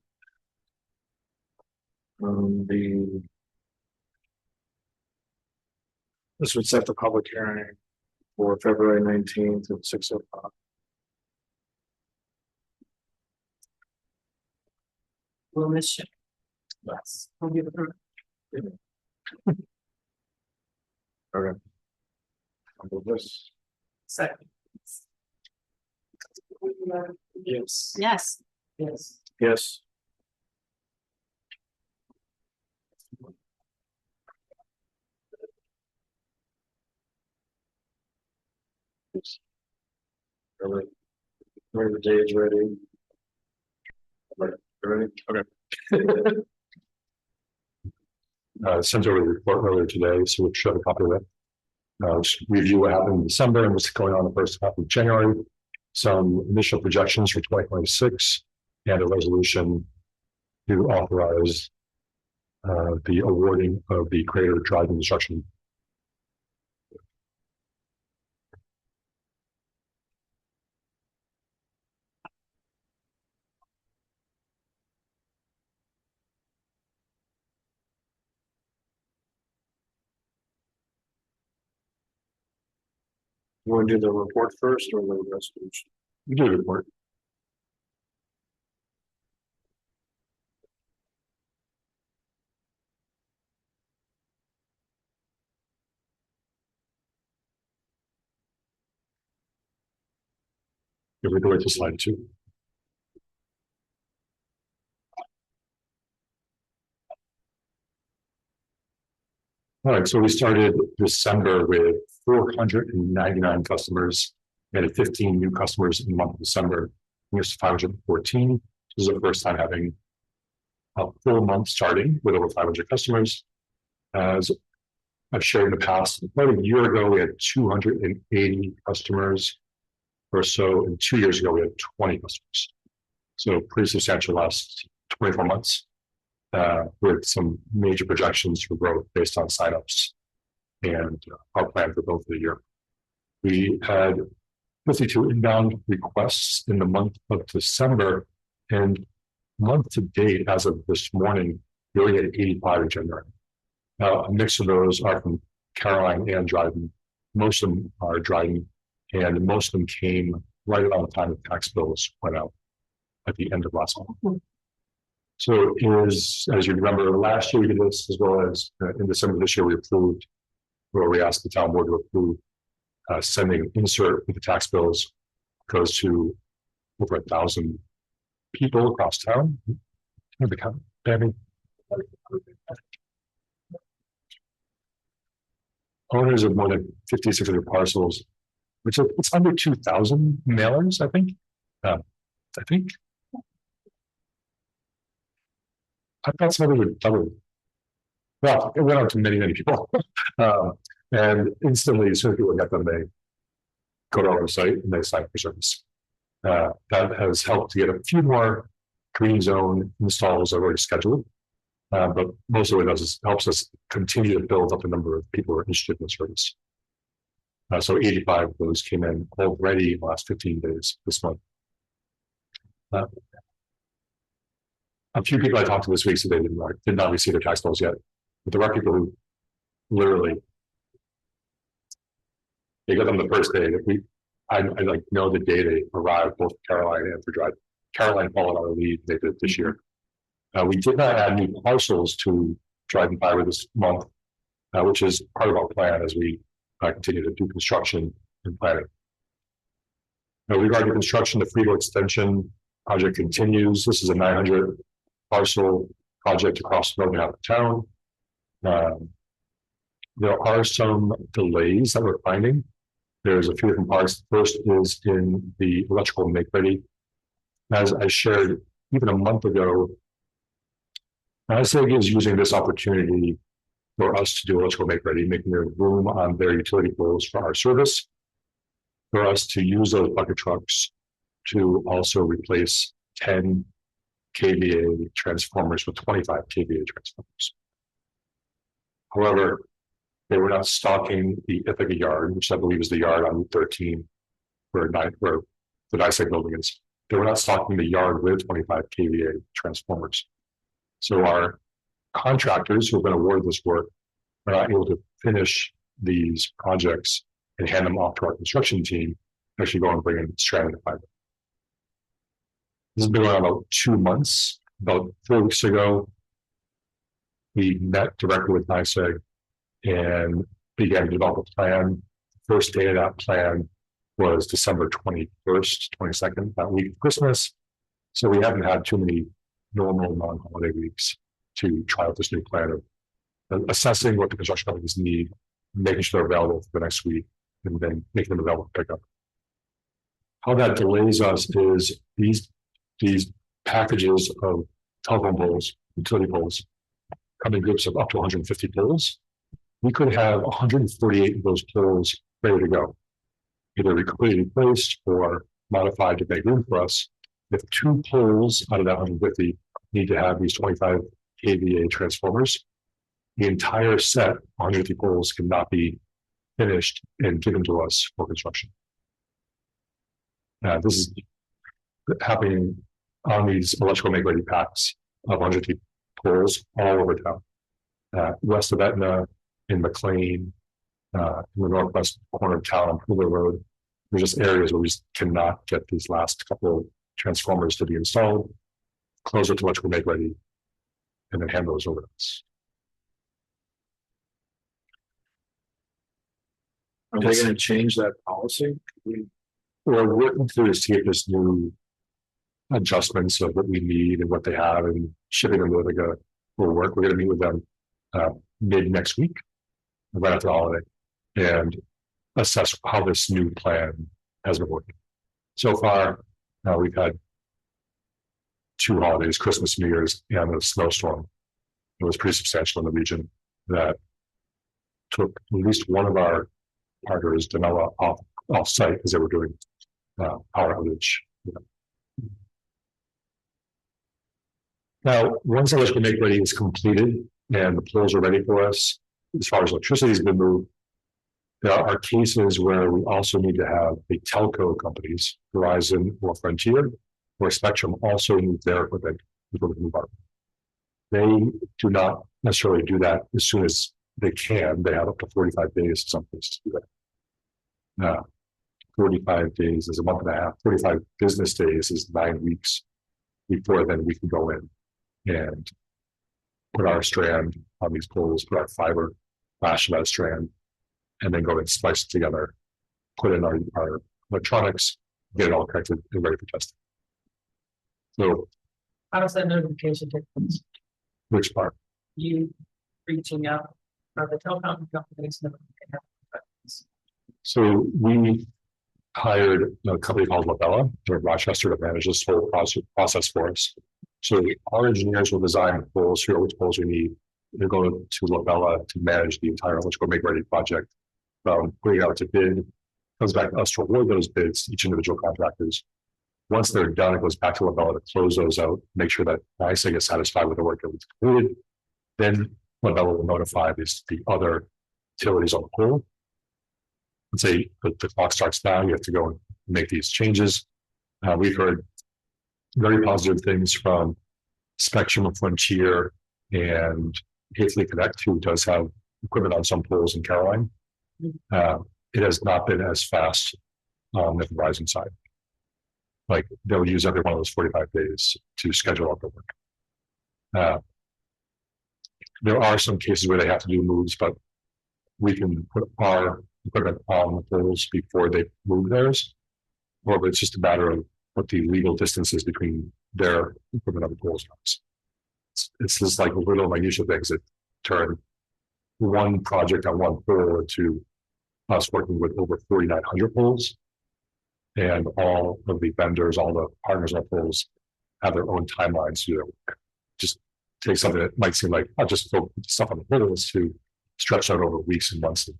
This would set the public hearing for February 19th at 6:05. Will miss you. Yes. We'll give it her. Okay. I'll do this. Second. Yes. Yes. Yes. Yes. Ready? The date's ready. Ready? Okay. Sent over the report earlier today, so we'll show a copy of it. Just review what happened in December and what's going on the first half of January. Some initial projections for 2026 and a resolution to authorize the awarding of the Crater Drive construction. You want to do the report first or the resolution? You do a report. If we go to slide 2. All right, so we started December with 499 customers. We had 15 new customers in the month of December. Here's 514. This is the first time having a full month starting with over 500 customers. As I've shared in the past, about a year ago, we had 280 customers or so, and 2 years ago, we had 20 customers. So pretty substantial last 24 months. With some major projections for growth based on signups and our plan for both of the year. We had 52 inbound requests in the month of December, and month to date, as of this morning, we already had 85 in January. Now, a mix of those are from Caroline and Dryden. Most of them are Dryden, and most of them came right around the time the tax bills went out at the end of last month. So it was, as you remember, last year we did this, as well as in December this year we approved, where we asked the town board to approve sending an insert with the tax bills, goes to over 1,000 people across town. Owners of more than 5,600 parcels, which is it's under 2,000 mailers, I think. I thought somebody would double. Well, it went out to many, many people. And instantly, as soon as people get them, they go to our website and they sign for service. That has helped to get a few more green zone installs already scheduled. But most of what it does is helps us continue to build up the number of people who are interested in the service. So 85 of those came in already in the last 15 days this month. A few people I talked to this week said they did not receive their tax bills yet. But there are people who literally, they got them the first day that I like know the day they arrived, both Caroline and for Drive. Caroline followed our lead, they did this year. We did not add new parcels to Drive and Fiber this month, which is part of our plan as we continue to do construction and planning. Now, regarding construction, the Fredo extension project continues. This is a 900 parcel project across the northern half of town. There are some delays that we're finding. There's a few different parts. First is in the electrical make ready. As I shared even a month ago, NYSEG is using this opportunity for us to do electrical make ready, making there room on their utility poles for our service, for us to use those bucket trucks to also replace 10 kVA transformers with 25 kVA transformers. However, they were not stocking the Ithaca yard, which I believe is the yard on Route 13, where the NYSEG building is. They were not stocking the yard with 25 kVA transformers. So our contractors who have been awarded this work are not able to finish these projects and hand them off to our construction team, actually go and bring in stranded fiber. This has been going on about 2 months. About 4 weeks ago, we met directly with NYSEG and began to develop a plan. The first day of that plan was December 21st, 22nd, that week of Christmas. So we haven't had too many normal non-holiday weeks to try out this new plan of assessing what the construction companies need, making sure they're available for the next week, and then making them available to pick up. How that delays us is these packages of telephone poles, utility poles, come in groups of up to 150 poles. We could have 148 of those poles ready to go, either completely replaced or modified to make room for us. If 2 poles out of that 150 need to have these 25 kVA transformers, the entire set, 150 poles, cannot be finished and given to us for construction. This is happening on these electrical make ready packs of 150 poles all over town. West of Etna, in McLean, in the northwest corner of town on Pooler Road, there's just areas where we just cannot get these last couple of transformers to be installed, closer to electrical make ready, and then hand those over to us. Are they going to change that policy? We're working through to see if there's new adjustments of what we need and what they have, and shipping them to Ithaca will work. We're going to meet with them mid next week, right after the holiday, and assess how this new plan has been working. So far, we've had 2 holidays, Christmas, New Year's, and a snowstorm. It was pretty substantial in the region that took at least one of our partners, Denella, off site because they were doing power outage. Now, once electrical make ready is completed and the poles are ready for us, as far as electricity has been moved, there are cases where we also need to have the telco companies, Verizon or Frontier or Spectrum, also move their equipment before we move our. They do not necessarily do that as soon as they can. They have up to 45 days in some places to do that. 45 days is a month and a half. 45 business days is 9 weeks before then we can go in and put our strand on these poles, put our fiber, flash that strand, and then go and splice it together, put in our electronics, get it all connected and ready for testing. So, How does that notification take place? which part? You reaching out, or the telecom companies know they have questions? So we hired a company called Labella in Rochester to manage this whole process for us. So our engineers will design poles, figure out which poles we need, they go to Labella to manage the entire electrical make ready project. Putting out to bid, comes back to us to award those bids, to each individual contractors. Once they're done, it goes back to Labella to close those out, make sure that NYSEG is satisfied with the work that was completed. Then Labella will notify the other utilities on the pole and say the clock starts now, you have to go and make these changes. We've heard very positive things from Spectrum of Frontier and Hastily Connect, who does have equipment on some poles in Caroline. It has not been as fast on the Verizon side. Like they'll use every one of those 45 days to schedule out the work. There are some cases where they have to do moves, but we can put our equipment on the poles before they move theirs. Or it's just a matter of what the legal distance is between their equipment on the poles. It's just like little minutiae things that turn one project on one pole into us working with over 4,900 poles. And all of the vendors, all the partners on poles have their own timelines to do their work. Just take something that might seem like I'll just focus stuff on the poles to stretch out over weeks and months and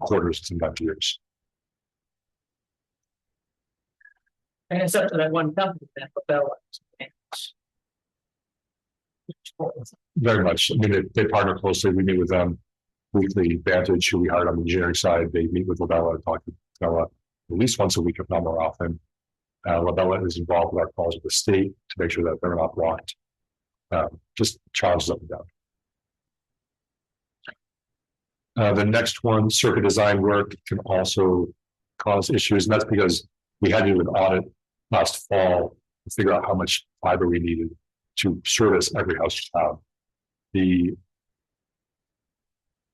quarters and sometimes years. And it's up to that one company that Labella. Very much. I mean, they partner closely. We meet with them weekly. Vantage, who we hired on the engineering side, they meet with Labella and talk to Labella at least once a week, if not more often. Labella is involved with our calls with the state to make sure that they're not blocked. Just challenges up and down. The next one, circuit design work, can also cause issues, and that's because we had to do an audit last fall to figure out how much fiber we needed to service every house in town.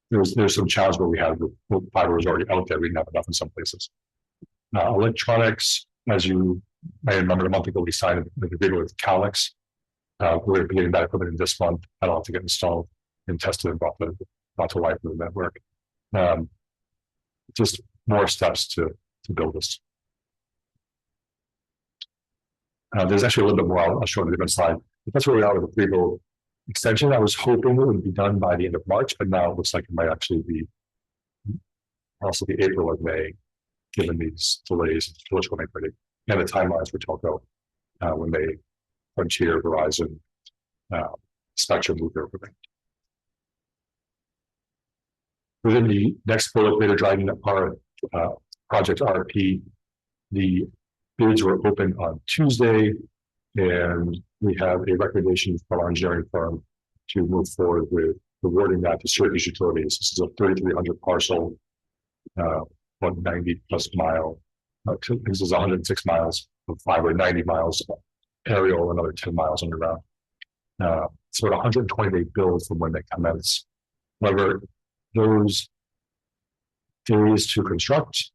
There's some challenge where we had the fiber was already out there. We didn't have enough in some places. Electronics, as you may remember, a month ago we signed an agreement with Calix. We're going to be getting that equipment in this month. That'll have to get installed and tested and brought to life in the network. Just more steps to build this. There's actually a little bit more I'll show on a different slide. But that's where we are with the Freehold extension. I was hoping it would be done by the end of March, but now it looks like it might actually be also the April or May, given these delays in electrical make ready and the timelines for telco when they Frontier, Verizon, Spectrum move their equipment. Within the next bullet, later driving our project RFP, the bids were open on Tuesday, and we have a recommendation from our engineering firm to move forward with awarding that to certain utilities. This is a 3,300 parcel, 190 plus mile. This is 106 miles of fiber, 90 miles aerial, another 10 miles underground. So at 120-day build from when they commence. However, those days to construct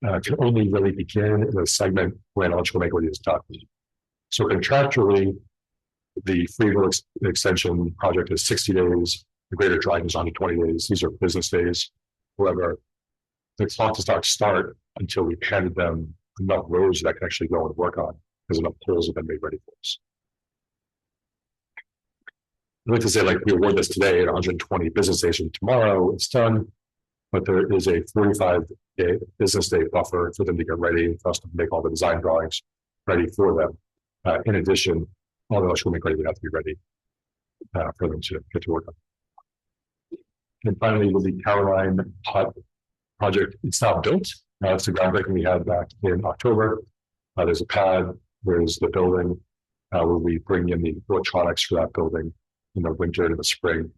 can only really begin in a segment when electrical make ready is done. So contractually, the Freehold extension project is 60 days. The Greater Dryden is 120 days. These are business days. However, the clock does not start until we've handed them enough roads that can actually go and work on, because enough poles have been made ready for us. I'd like to say, like, we award this today at 120 business days, and tomorrow it's done, but there is a 45-day business day buffer for them to get ready, for us to make all the design drawings ready for them. In addition, all the electrical make ready would have to be ready for them to get to work on. And finally, with the Caroline Hut project, it's now built. It's the groundbreaking we had back in October. There's a pad, there's the building, where we bring in the electronics for that building in the winter and the spring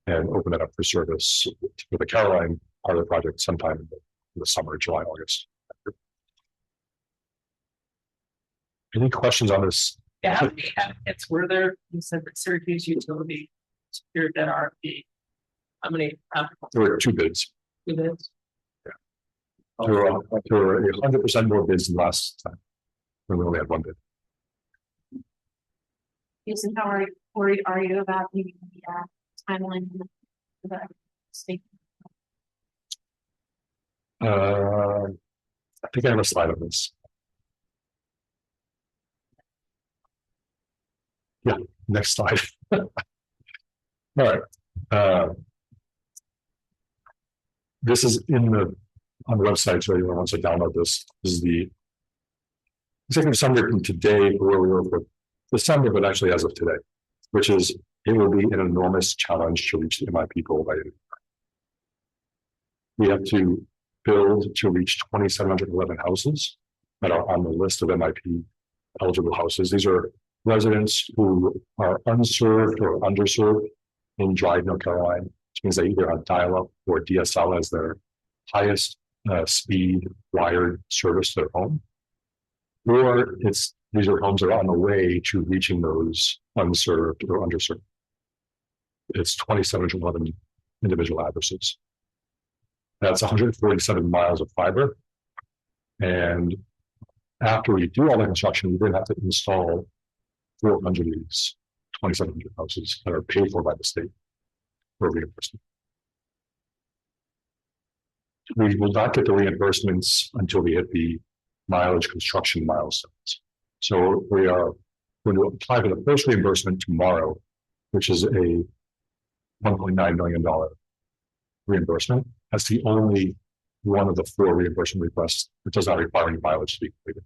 and open it up for service for the Caroline part of the project sometime in the summer, July, August. Any questions on this? Yeah, it's where there, you said that Syracuse Utility secured that RFP. How many? There were 2 bids. 2 bids? There were 100% more bids than last time, when we only had 1 bid. Jason, how worried are you about the timeline for the state? I think I have a slide on this. Yeah, next slide. All right. This is on the website, so anyone wants to download this. This is the executive summary from today for where we were for December, but actually as of today, which is it will be an enormous challenge to reach the MIP goal by the we have to build to reach 2,711 houses that are on the list of MIP eligible houses. These are residents who are unserved or underserved in Dryden, North Carolina, which means they either have dial-up or DSL as their highest speed wired service to their home, or these are homes that are on the way to reaching those unserved or underserved. It's 2,711 individual addresses. That's 147 miles of fiber. And after we do all the construction, we then have to install 400 of these 2,700 houses that are paid for by the state for reimbursement. We will not get the reimbursements until we hit the mileage construction milestones. So we are going to apply for the first reimbursement tomorrow, which is a $1.9 million reimbursement. That's the only one of the 4 reimbursement requests that does not require any mileage to be completed.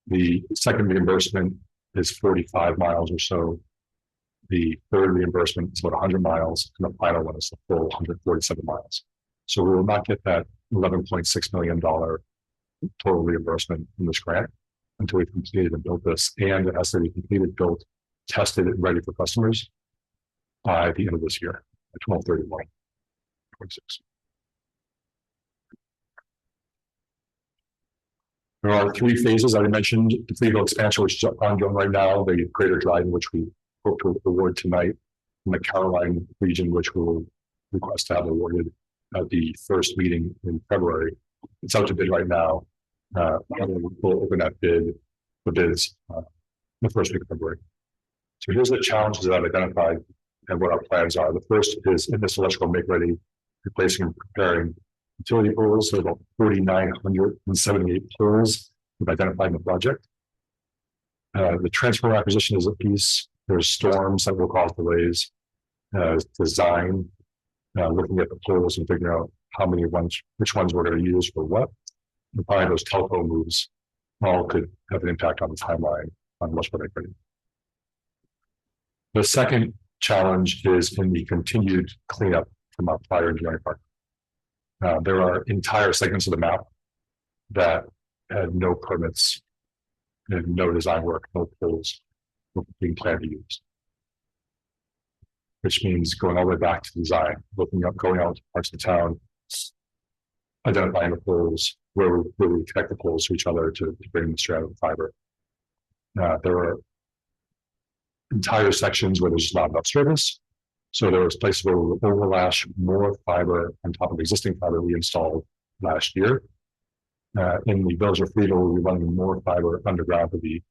The second reimbursement is 45 miles or so. The third reimbursement is about 100 miles, and the final one is the full 147 miles. So we will not get that $11.6 million total reimbursement from this grant until we've completed and built this, and it has to be completed, built, tested, and ready for customers by the end of this year, at 12/31/26. There are 3 phases I mentioned: the Freeville expansion, which is ongoing right now, the Greater Dryden, which we hope to award tonight, and the Caroline region, which we'll request to have awarded at the first meeting in February. It's out to bid right now. We'll open that bid, the bids, the first week of February. So here's the challenges that I've identified and what our plans are. The first is in this electrical make ready, replacing and preparing utility poles. So about 4,978 poles we've identified in the project. The transformer acquisition is a piece. There's storms that will cause delays. Design, looking at the poles and figuring out which ones we're going to use for what. And probably those telephone moves all could have an impact on the timeline on what's going to be ready. The second challenge is in the continued cleanup from our prior engineering partner. There are entire segments of the map that had no permits and no design work, no poles being planned to use. Which means going all the way back to design, going out to parts of the town, identifying the poles, where we connect the poles to each other to bring the strand of fiber. There are entire sections where there's just not enough service. So there was places where we will overlash more fiber on top of existing fiber we installed last year. In the Village of Freeville, we'll be running more fiber underground for the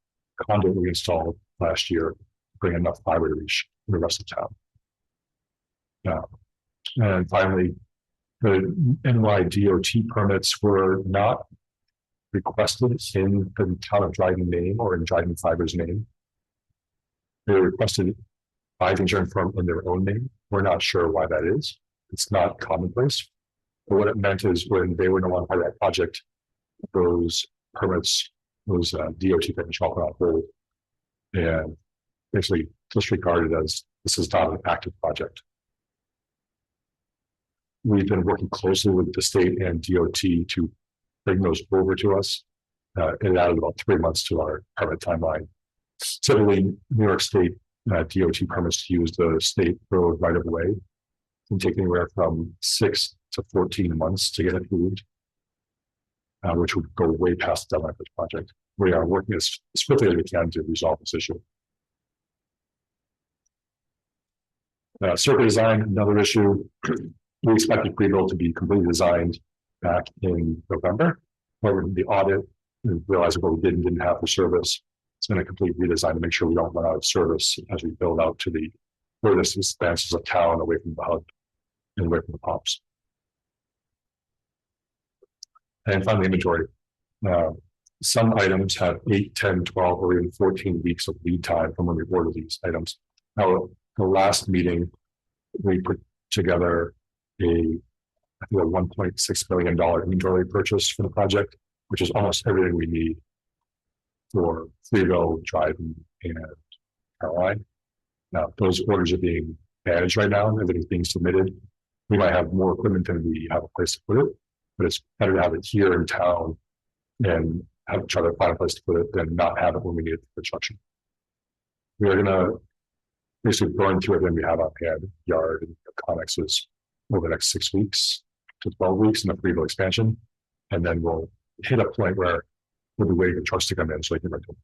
conduit we installed last year, to bring enough fiber to reach the rest of town. And finally, the NYDOT permits were not requested in the town of Dryden name or in Dryden Fiber's name. They were requested by the engineering firm in their own name. We're not sure why that is. It's not commonplace. But what it meant is when they were no longer part of that project, those permits, those DOT permits were on hold and basically disregarded as this is not an active project. We've been working closely with the state and DOT to bring those over to us. It added about 3 months to our permit timeline. Typically, New York State DOT permits to use the state road right of way can take anywhere from 6 to 14 months to get approved, which would go way past the deadline for this project. We are working as quickly as we can to resolve this issue. Circuit design, another issue. We expected Freeville to be completely designed back in November. However, the audit, we realized what we didn't have for service. It's been a complete redesign to make sure we don't run out of service as we build out to the furthest expanses of town away from the hub and away from the pumps. And finally, inventory. Some items have 8, 10, 12, or even 14 weeks of lead time from when we order these items. Now, the last meeting, we put together I think a $1.6 million inventory purchase for the project, which is almost everything we need for Clearville, Dryden, and Caroline. Now, those orders are being managed right now, everything's being submitted. We might have more equipment than we have a place to put it, but it's better to have it here in town and try to find a place to put it than not have it when we need it for construction. We are gonna basically burn through everything we have on hand, yard and connexes, over the next 6 weeks to 12 weeks in the Clearville expansion. And then we'll hit a point where we'll be waiting for trucks to come in so they can rent them.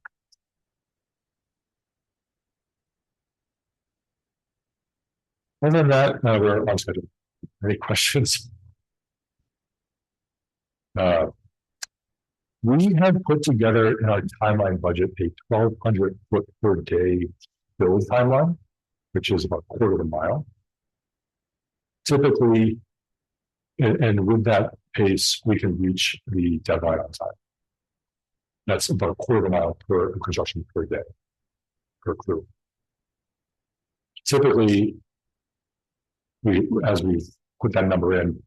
Other than that, we're on schedule. Any questions? We have put together in our timeline budget a 1,200 foot per day build timeline, which is about a quarter of a mile. Typically, and with that pace, we can reach the deadline on time. That's about a quarter of a mile per construction per day, per crew. Typically, as we put that number in,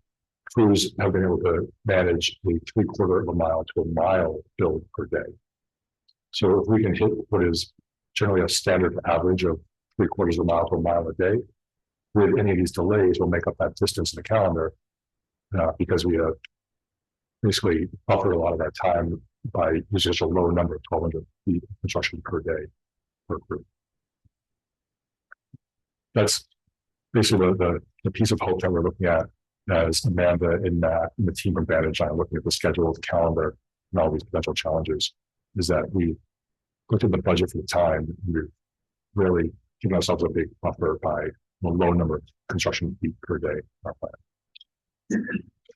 crews have been able to manage a 3/4 of a mile to a mile build per day. So if we can hit what is generally a standard average of 3/4 of a mile to a mile a day, with any of these delays, we'll make up that distance in the calendar because we have basically buffered a lot of our time by using such a low number of 1,200 feet of construction per day per crew. That's basically the piece of hope that we're looking at as Amanda and Matt and the team of Vantage are looking at the schedule, the calendar, and all these potential challenges, is that we looked at the budget for the time, and we're really giving ourselves a big buffer by a low number of construction feet per day in our plan.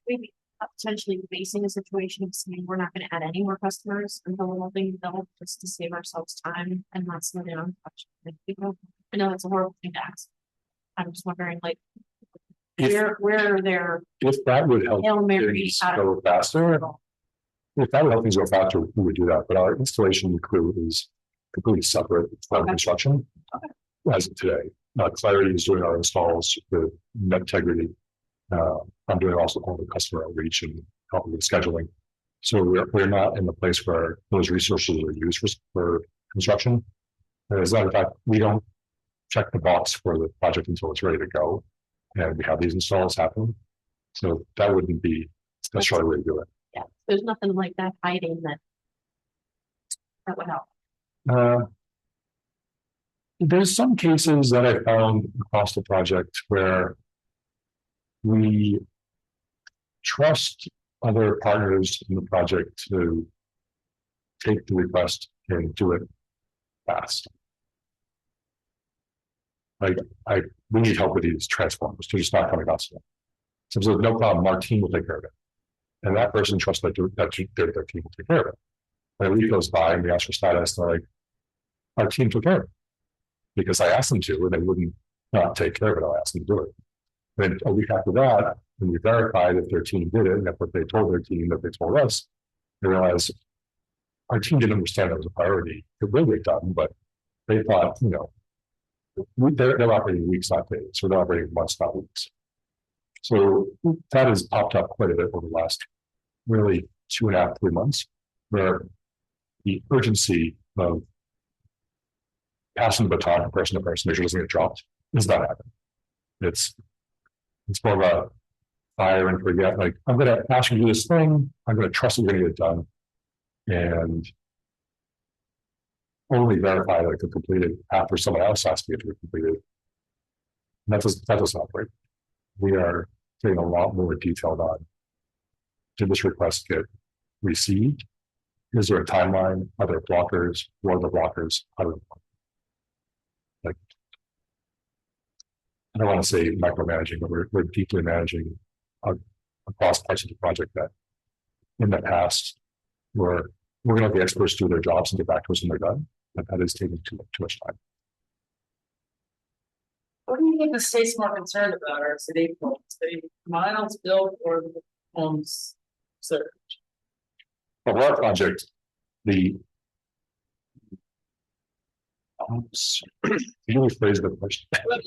Maybe potentially facing a situation of saying we're not going to add any more customers until the whole thing developed, just to save ourselves time and not slow down. I know that's a horrible thing to ask. I'm just wondering, like, where are there? If that would help Hail Mary things out of- go faster, if that would help things go faster, we would do that. But our installation crew is completely separate from construction as of today. Clarity is doing our installs with Integrity. I'm doing also all the customer outreach and helping with scheduling. So we're not in the place where those resources are used for construction. As a matter of fact, we don't check the box for the project until it's ready to go. And we have these installs happen. So that wouldn't be the right way to do it. Yeah, there's nothing like that hiding that would help. There's some cases that I found across the project where we trust other partners in the project to take the request and do it fast. Like we need help with these transformers. They're just not coming out soon. So there's no problem. Our team will take care of it. And that person trusts that their team will take care of it. And a week goes by and we ask for status, and they're like, our team took care of it. Because I asked them to, and they wouldn't not take care of it. I asked them to do it. Then a week after that, when we verified if their team did it, and that's what they told their team that they told us, they realized our team didn't understand that was a priority. It will get done, but they thought, they're operating weeks, not days, so they're operating months, not weeks. So that has popped up quite a bit over the last really 2.5, 3 months, where the urgency of passing the baton from person to person, make sure it doesn't get dropped, is not happening. It's more of a fire and forget. Like, I'm going to ask you to do this thing. I'm going to trust that you're going to get it done, and only verify that it's completed after someone else asks me to complete it. And that doesn't operate. We are getting a lot more detailed on: did this request get received? Is there a timeline? Are there blockers? What are the blockers? How do they? I don't want to say micromanaging, but we're deeply managing across parts of the project that in the past we're going to let the experts do their jobs and get back to us when they're done. But that is taking too much time. What do you think the state's more concerned about, or city miles built or the homes served? For our project, the Can you rephrase the question? Back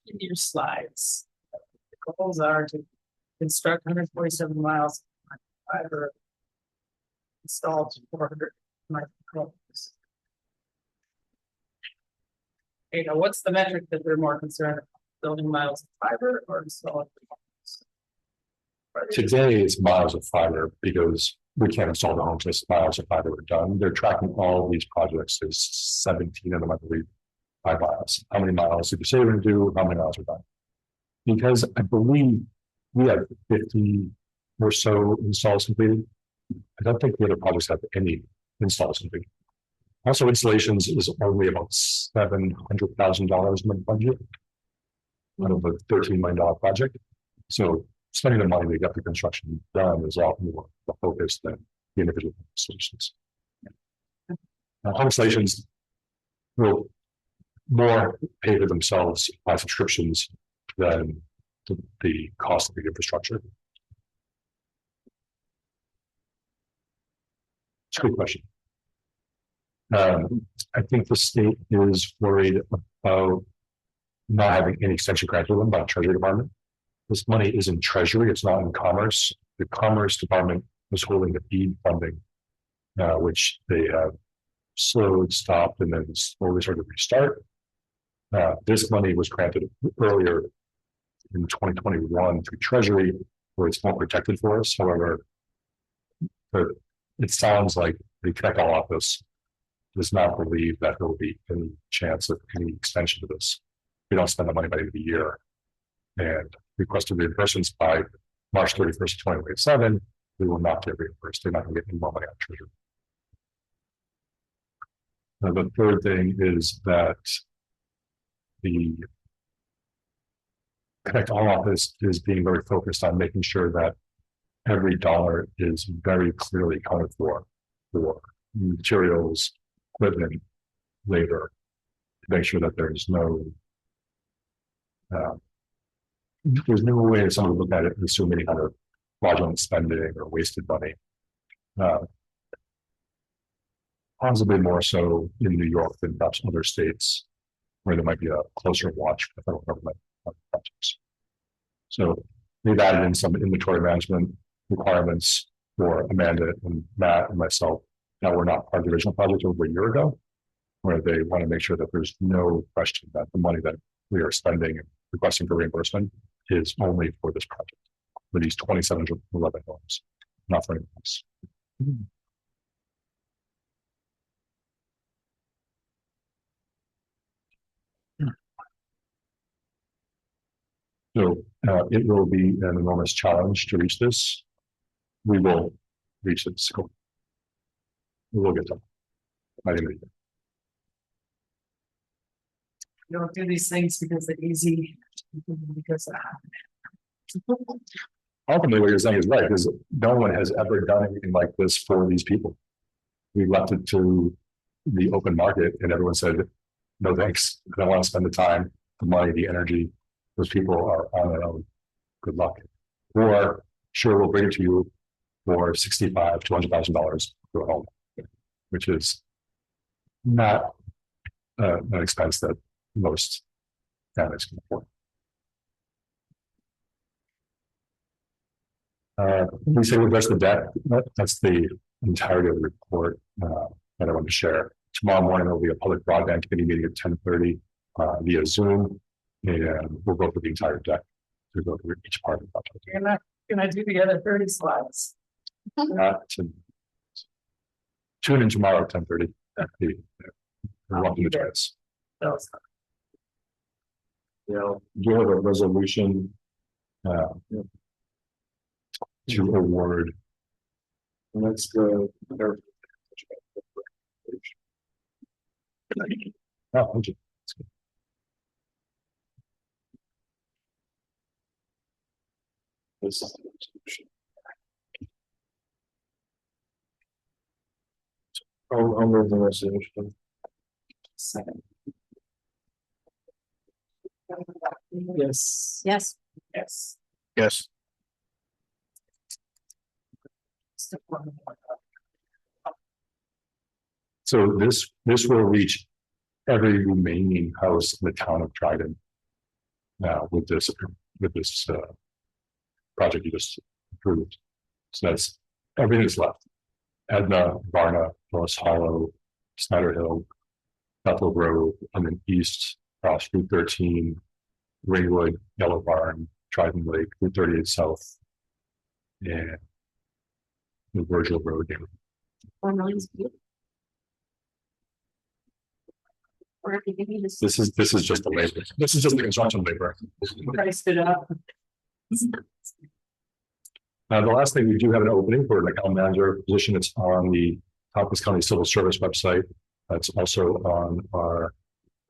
in your slides. The goals are to construct 147 miles of fiber. Installed 400 microcolors. You know, what's the metric that they're more concerned about? Building miles of fiber or installing? Today it's miles of fiber because we can't install the homes as miles of fiber are done. They're tracking all these projects. There's 17 of them, I believe, 5 miles. How many miles did you say we're going to do? How many miles are done? Because I believe we have 50 or so installs completed. I don't think the other projects have any installs completed. Also, installations is only about $700,000 in the budget out of a $13 million project. So spending the money to get the construction done is often more the focus than the individual installations. Home installations will more pay for themselves by subscriptions than the cost of the infrastructure. It's a good question. I think the state is worried about not having any extension granted to them by the Treasury Department. This money is in Treasury, it's not in Commerce. The Commerce Department was holding the BEAD funding, which they have slowed, stopped, and then slowly started to restart. This money was granted earlier in 2021 through Treasury, where it's more protected for us. However, it sounds like the Connect All Office does not believe that there will be any chance of any extension to this. We don't spend the money by the end of the year and requested reimbursements by March 31st, 2027. We will not get reimbursed. They're not going to get any more money out of Treasury. Now, the third thing is that the Connect All Office is being very focused on making sure that every dollar is very clearly accounted for materials, equipment, labor, to make sure that there's no way that someone would look at it and assume any kind of fraudulent spending or wasted money. Possibly more so in New York than perhaps other states where there might be a closer watch for the federal government on projects. So we've added in some inventory management requirements for Amanda and Matt and myself that were not part of the original project over a year ago, where they want to make sure that there's no question that the money that we are spending and requesting for reimbursement is only for this project, for these 2,711 homes, not for anything else. So it will be an enormous challenge to reach this. We will reach this goal. We will get done by the end of the year. You don't do these things because they're easy, because Ultimately, what you're saying is right, because no one has ever done anything like this for these people. We left it to the open market and everyone said, no, thanks. I don't want to spend the time, the money, the energy. Those people are on their own. Good luck. Or sure, we'll bring it to you for $65,000 to $100,000 for a home, which is not an expense that most families can afford. We say with the rest of the deck, that's the entirety of the report that I want to share. Tomorrow morning, there will be a public broadband committee meeting at 10:30 via Zoom, and we'll go through the entire deck to go through each part of the project. you're not gonna do the other 30 slides. Tune in tomorrow at 10:30. We're welcome to join us. Do you have a resolution to award? And that's the. Oh, thank you. This is the resolution. I'll move the resolution. Second. Yes. Yes. Yes. Yes. So this will reach every remaining house in the town of Dryden. Now with this project you just approved. So that's everything that's left. Edna, Varna, Norris Hollow, Snyder Hill, Bethel Grove, and then east, across Route 13, Ringwood, Yellow Barn, Dryden Lake, Route 38 South, and the Virgil Road area. 4 million feet. Or if you give me this. This is just the labor. This is just the construction labor. Priced it up. The last thing, we do have an opening for an account manager position. It's on the Tompkins County Civil Service website. It's also on our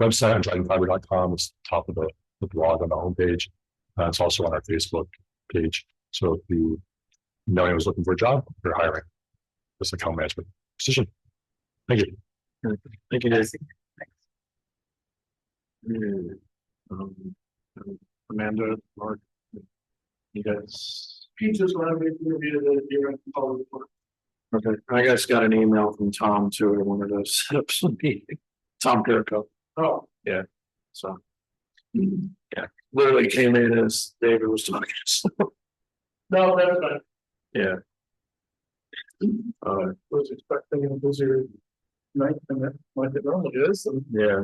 website on DrydenFiber.com. It's top of the blog on the homepage. It's also on our Facebook page. So if you know anyone who's looking for a job, they're hiring this account management position. Thank you. Thank you, Dave. Amanda, Mark, you guys. Peaches, what I made for you that you're in public. Okay, I guys got an email from Tom too. I wanted to set up some meeting. Tom Kirko. Oh, So. Yeah, literally came in as David was talking. So, no, that's fine. yeah. Was expecting a busier night than it like it normally is, and Yeah.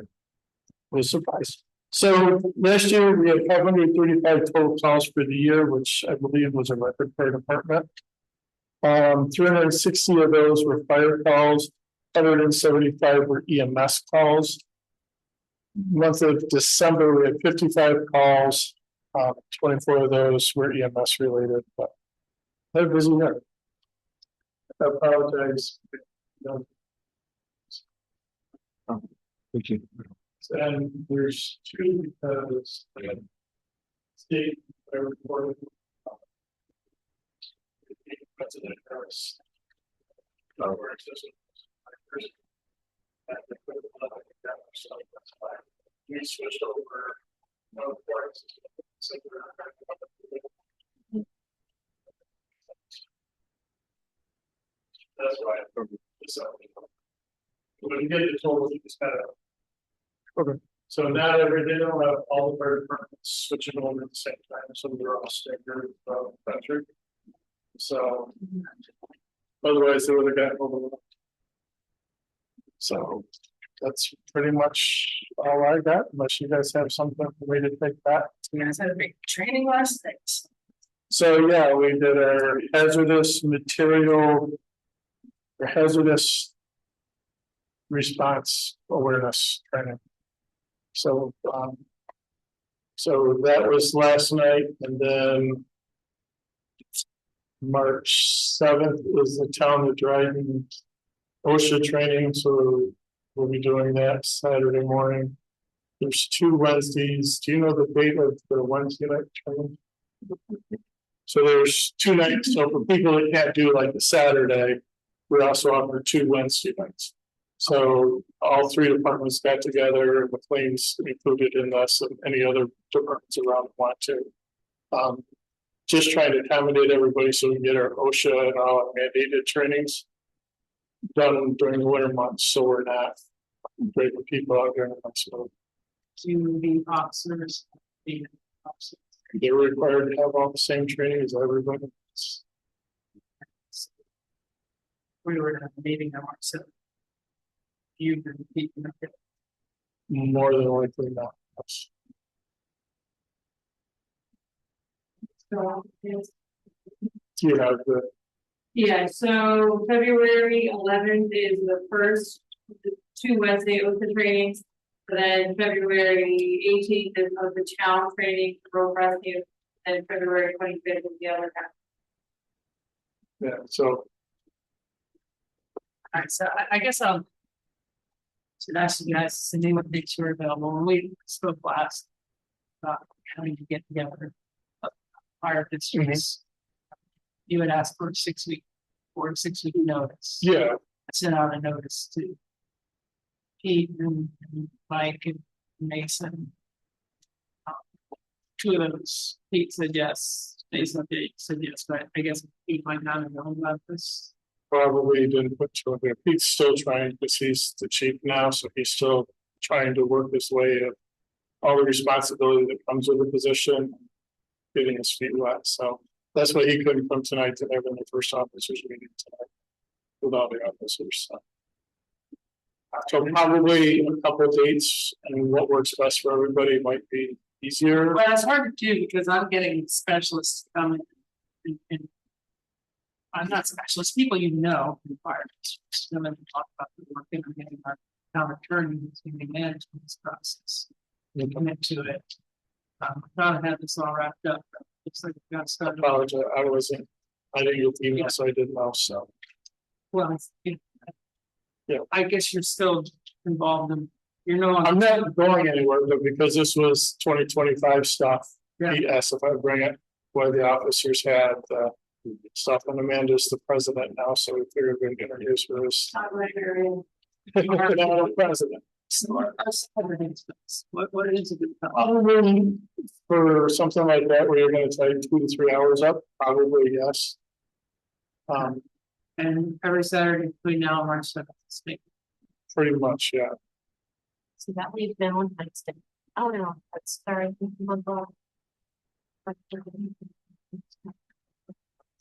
was surprised. So last year we had 535 total calls for the year, which I believe was a record for our department. 360 of those were fire calls, 175 were EMS calls. Month of December, we had 55 calls, 24 of those were EMS related, but they're busy there. I apologize. Thank you. And there's two because state reported. President Harris. Where it says. We switched over. No parts. That's why I from this out. When you get the total, you just kind of. Okay. So now every day I'll have all the fire departments switching over at the same time, so they're all standard country. So otherwise they would have gotten overlooked. So that's pretty much all I got, unless you guys have something for me to take back. You guys had a big training last night. So yeah, we did our hazardous material, or hazardous response awareness training. So so that was last night, and then March 7th is the town of Dryden OSHA training, so we'll be doing that Saturday morning. There's 2 Wednesdays. Do you know the date of the Wednesday night training? So there's 2 nights. So for people that can't do like the Saturday, we also offer 2 Wednesday nights. So all 3 departments got together, McLean's included in this, and any other departments around want to. Just trying to accommodate everybody so we can get our OSHA and all our mandated trainings done during the winter months, so we're not breaking people out during the months. So To the officers, the officers. they're required to have all the same training as everybody. We were at a meeting of ourselves. You've been keeping up. More than likely not. So, yes. Do you have the, Yeah, so February 11th is the first 2 Wednesday OSHA trainings. Then February 18th is of the town training, road rescue, and February 25th is the other half. yeah, so Alright, so I guess I'll. Should ask you guys to name what dates you're available. When we spoke last. About having to get together. Fire districts. You would ask for 6 week, 4 to 6 week notice. yeah, I sent out a notice to. Pete and Mike and Mason. 2 of those, Pete said yes, Mason said yes, but I guess Pete might not have known about this. probably didn't put 2 in there. Pete's still trying because he's the chief now, so he's still trying to work this way of all the responsibility that comes with the position, getting his feet wet. So that's why he couldn't come tonight to have the first officers meeting tonight with all the officers. So probably a couple of dates and what works best for everybody might be easier. Well, it's hard to do because I'm getting specialists coming and I'm not specialists, people you know, in fire districts, and then we talk about the work and I'm getting our attorney who's going to manage this process. They commit to it. Trying to have this all wrapped up. Looks like we've got I started. apologize, I didn't get the email, so I didn't know, so. Well, Yeah. I guess you're still involved in, you're no I'm longer. not going anywhere, but because this was 2025 stuff, he asked if I bring it, where the officers had, stuff, and Amanda's the president now, so we figured we'd introduce her as. President. What is it? Probably for something like that, where you're gonna take 2 to 3 hours up, probably, yes. And every Saturday between now and March 7th. Pretty much, yeah. So that leaves Valentine's Day. Oh, no, that's sorry. You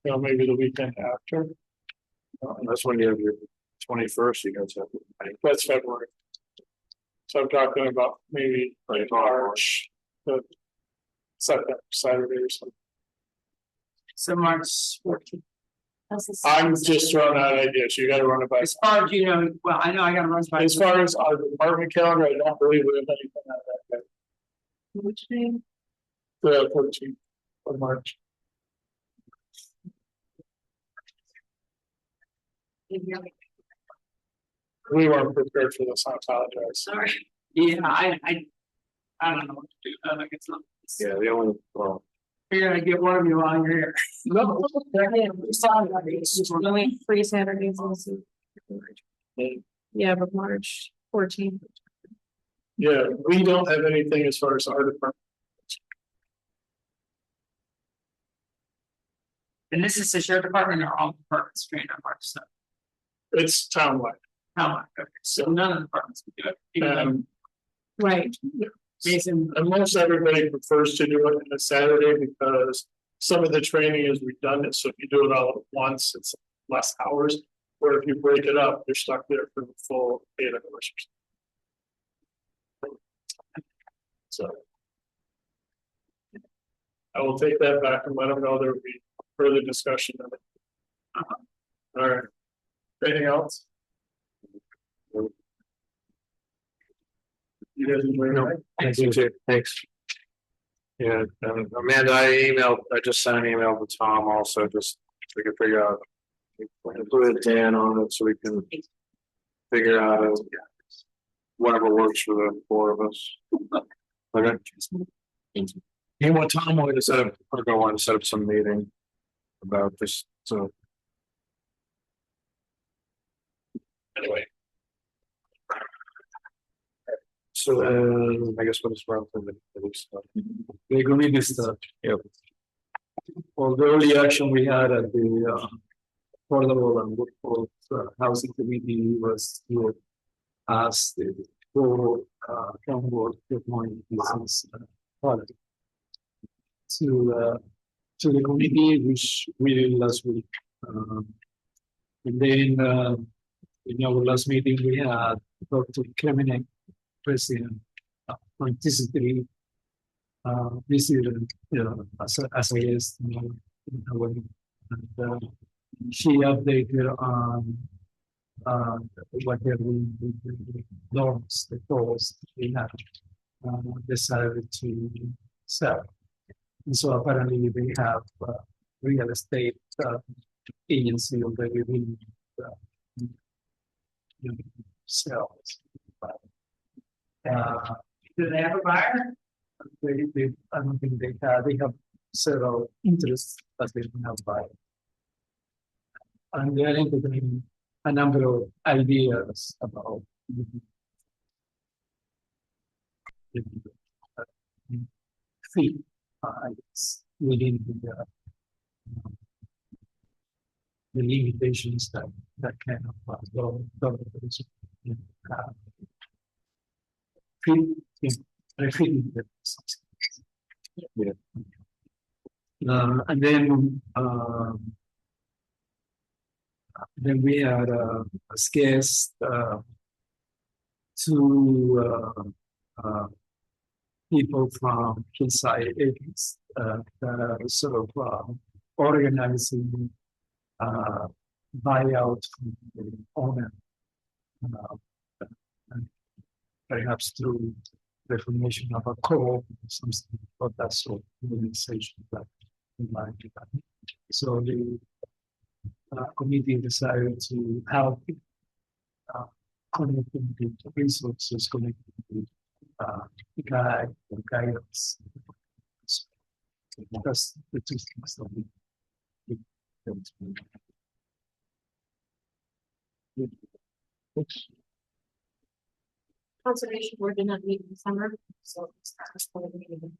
know, maybe the weekend after, That's when you have your 21st, you guys have. that's February. So I'm talking about maybe like March, the second Saturday or something. So March 14th. I'm just throwing out ideas, you gotta run it by. As far as you know, well, I know I gotta run by. As far as our department calendar, I don't believe we have anything on that day. Which name? The 14th of March. We weren't prepared for this, I apologize. Sorry. Yeah, I don't know what to do. I think it's not. Yeah, the only, well, Figured I'd get one of you on here. No, only 3 Saturdays also. Yeah, but March 14th. Yeah, we don't have anything as far as our department. And this is the sheriff department or all departments trained on March 7th? It's townwide. How much? Okay, so none of the departments can do it. Even though And Right. Mason, and most everybody prefers to do it on a Saturday because some of the training is redundant, so if you do it all at once, it's less hours. Where if you break it up, you're stuck there for the full 8 hours. So. I will take that back and let them know there will be further discussion of it. All right. Anything else? You guys enjoy your night? thanks. Yeah, and Amanda, I just sent an email to Tom also, just so we can figure out. We can put Dan on it so we can figure out whatever works for the 4 of us. Okay. You want Tom wanted to set up, or go on to set up some meeting about this, so. Anyway. So I guess we'll just run through the stuff. We're going to start. Yep. For the early action we had at the affordable and workforce housing committee was to ask the full town board of money business product to the committee, which we did last week. And then in our last meeting we had Dr. Kemenek, president, participate this year, as a guest, and she updated on what they're doing with the norms, the goals we have decided to sell. And so apparently they have real estate agency already willing sales. do they have a buyer? I don't think they have several interests, but they don't have buyer. And they are entertaining a number of ideas about fee, within the limitations that kind of government have. repeating the and then we had a scarce two people from Hillside Acres that are sort of organizing buyout from the owner. And perhaps through the formation of a co-op or something of that sort of organization that we might do that. So the committee decided to help connecting the resources, connecting the guidance. That's the two things that we Conservation board did not meet in summer, so it's not a meeting.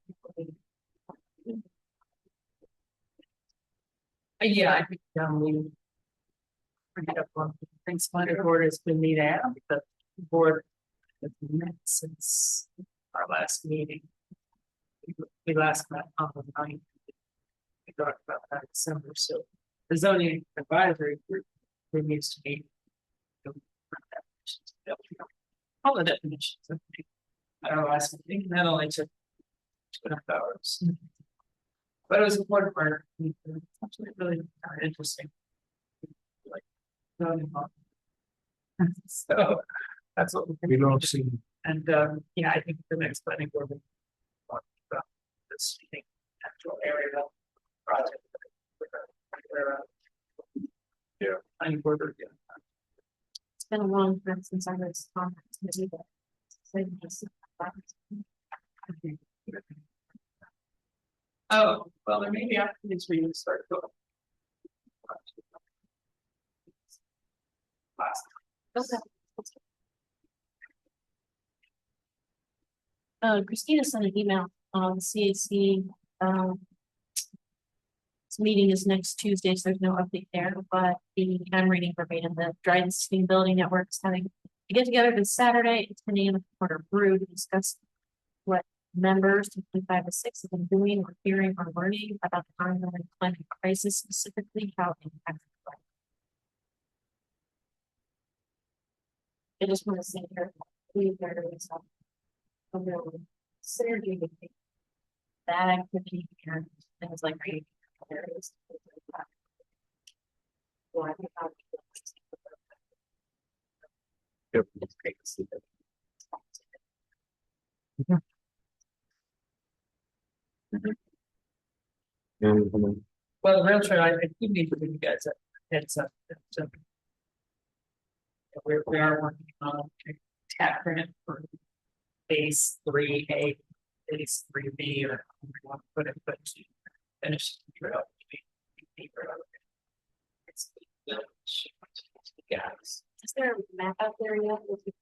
Yeah, I think, we bring it up on, thanks, my board has been meeting out, the board has met since our last meeting. We last met on the 9th. We talked about that in December, so the zoning advisory group needs to meet. All the definitions. At our last meeting, that only took 2.5 hours. But it was important for me. It's actually really interesting. Like, so that's what we don't see. And yeah, I think the next planning board will talk about this actual area project. Yeah. Planning board review. It's been a long time since I was on that committee, Oh, well, there may be opportunities for you to start going. Christina sent an email on CAC. This meeting is next Tuesday, so there's no update there, but I'm reading verbatim. The Dryden Sustainability Network is having a get together this Saturday. It's 10 a.m. at the Corner Brew to discuss what members 25 to 6 have been doing or hearing or learning about the ongoing climate crisis, specifically how it impacts the climate. I just want to say here, there is a real synergy between that activity and things like reading areas. Well, I think Yep. it's great to see that. Well, the rail trail, I do need to give you guys a heads up. That, we are working on a TAP grant for phase 3A, phase 3B, or we want to put it, but to finish the trail. It's the gas. Is there a map out there yet with the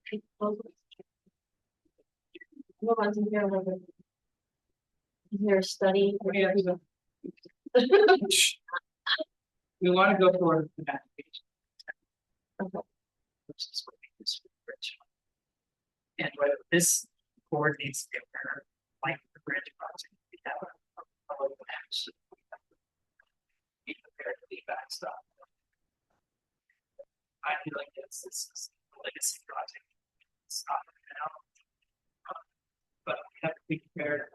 proposals? No one's in here. Is there a study? Yeah, we want to go forward with the application. Which is what we use for the bridge. And whether this board needs to be aware, like the bridge project, we have a public action. Be prepared to be backstop. I feel like this is a legacy project. It's not now. But we have to be prepared.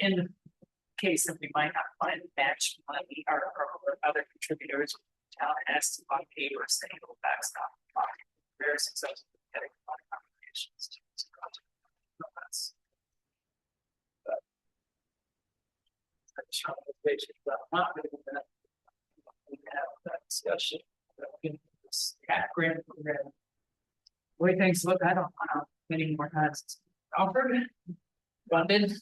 In the case that we might not find a match money or other contributors, town has to on paper saying it will backstop the project. Very successful getting a lot of applications to this project. But I'm sure not really that we have that discussion this cat grant program. Way things look, I don't know many more times it's offered, funded.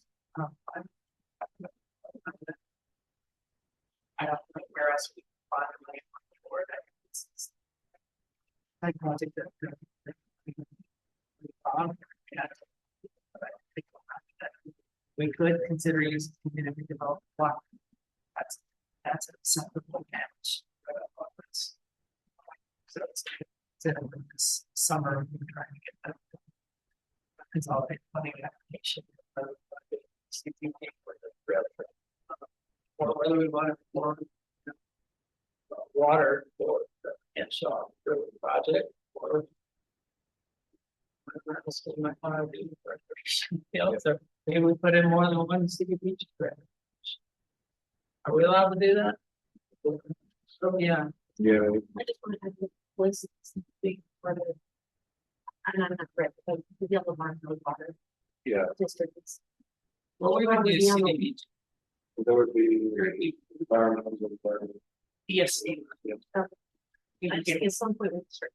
I don't know where else we can find money for that. I project that we could consider using community development block. That's an acceptable match. So it's This summer, we're trying to get that. Consolidate funding application. Or whether we want it for water or and shop for the project or. Whatever else we might want to do for recreation fields, or maybe we put in more than one city beach grant. Are we allowed to do that? Yeah. Yeah, I just want to have the voice big for the. I'm not correct, but the yellow line no water yeah, districts. Well, we would do city beach, there would be environmental requirement. ESC. Yeah. You can get At some point, we start.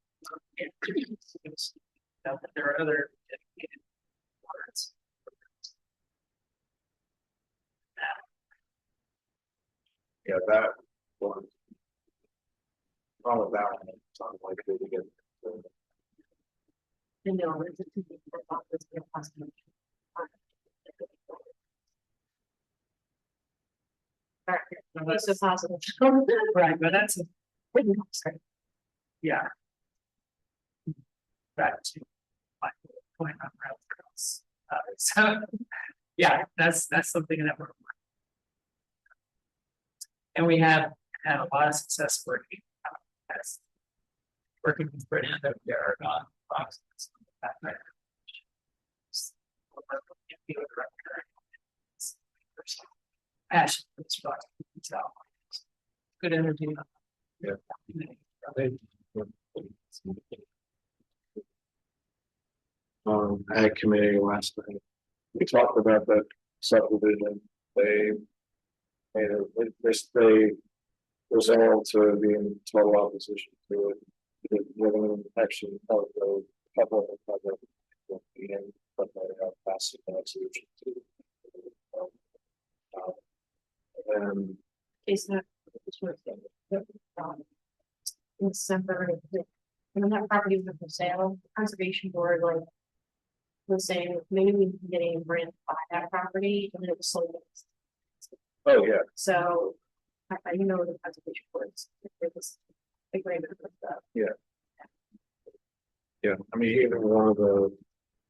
that there are other dedicated words. Yeah, that one. All of that one, it's unlikely to get. I know, it's a two big for this big possible. It's a possible. Right, but that's a, yeah. Back to my point on rail trails. So, yeah, that's something that we're. And we have had a lot of success working. As working with Britain that we are on boxes. Passion for this project. Good energy. Yeah. Ag committee last night, we talked about that subdivision, they. Made it, they resolved to be in total opposition to it. Given action of the couple of the project meeting, but they have passed the resolution to. And Is that. In December, when that property was for sale, conservation board like. Was saying maybe we can get a grant to buy that property and then it was sold. oh, yeah, So, you know, the conservation boards, there was agreement with that. yeah, I mean, even one of the.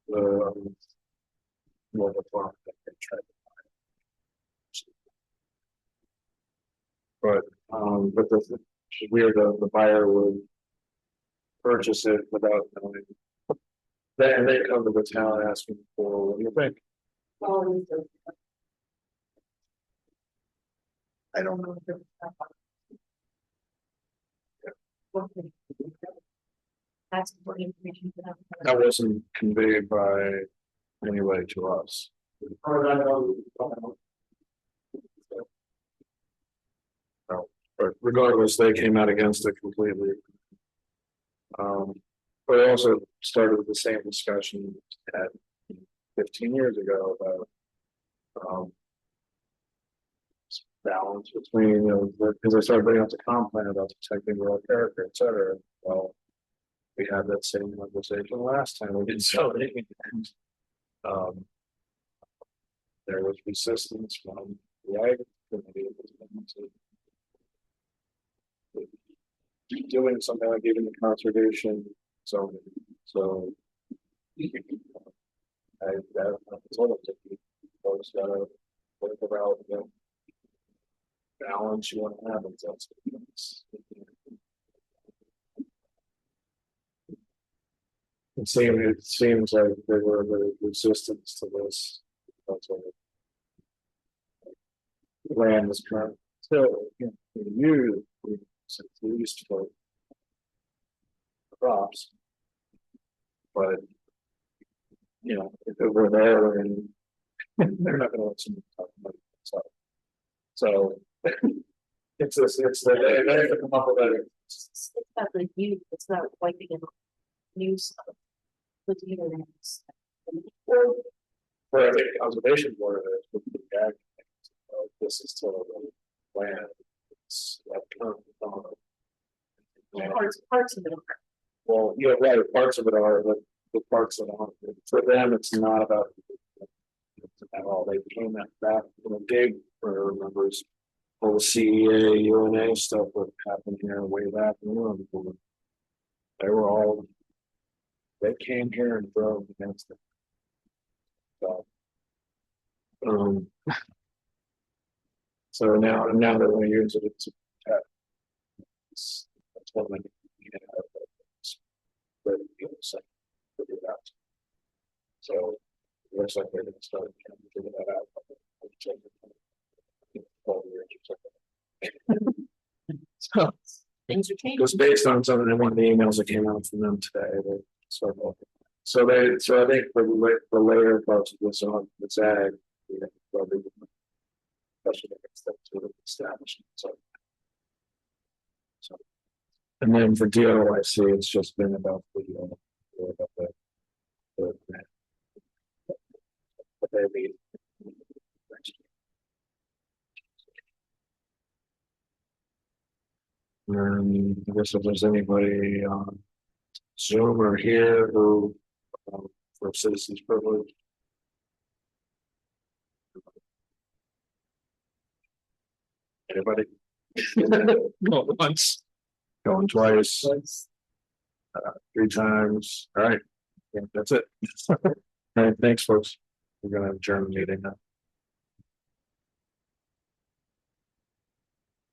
Well, the farm that they tried to buy. But the weird, the buyer would. Purchase it without knowing. Then they come to the town asking for, what do you think? I don't know. That's important information for them. That wasn't conveyed by anybody to us. No, but regardless, they came out against it completely. But I also started the same discussion at 15 years ago about. Balance between, you know, because I started bringing up the comp plan about protecting rural character, et cetera. Well, we had that same conversation last time we did zoning. There was resistance from the ag committee to keep doing something like even the conservation zoning. So I told them to keep folks gotta work around, you know, balance you want to have in it seems like there were the resistance to this. That's what the land is current still used since least for crops. But you know, if it were there and they're not gonna let someone talk about it. So it's they have to come up with that. It's not like you, it's not wiping it news. With the internet. For the conservation board of it, with the ag, this is still a land. It's like Parts of it. well, yeah, right, parts of it are, but the parts that aren't, for them, it's not about. At all, they came back from a dig for members. All the CEA, UNA stuff that happened here way back when. They were all. They came here and drove against it. So. So now that we use it, it's. That's one thing. But figure it out. So it looks like they're gonna start trying to figure that out. So, Things are changing. just based on some of one of the emails that came out from them today, they sort of. So I think for the later parts of this on the ZAG, we have probably. Especially step to establishment, so. And then for DOIC, it's just been about the. What they need. I guess if there's anybody on Zoom or here who, for citizens privilege. Anybody? Going once. Going twice. 3 times. All right. Yeah, that's it. All right, thanks, folks. We're gonna adjourn the meeting now.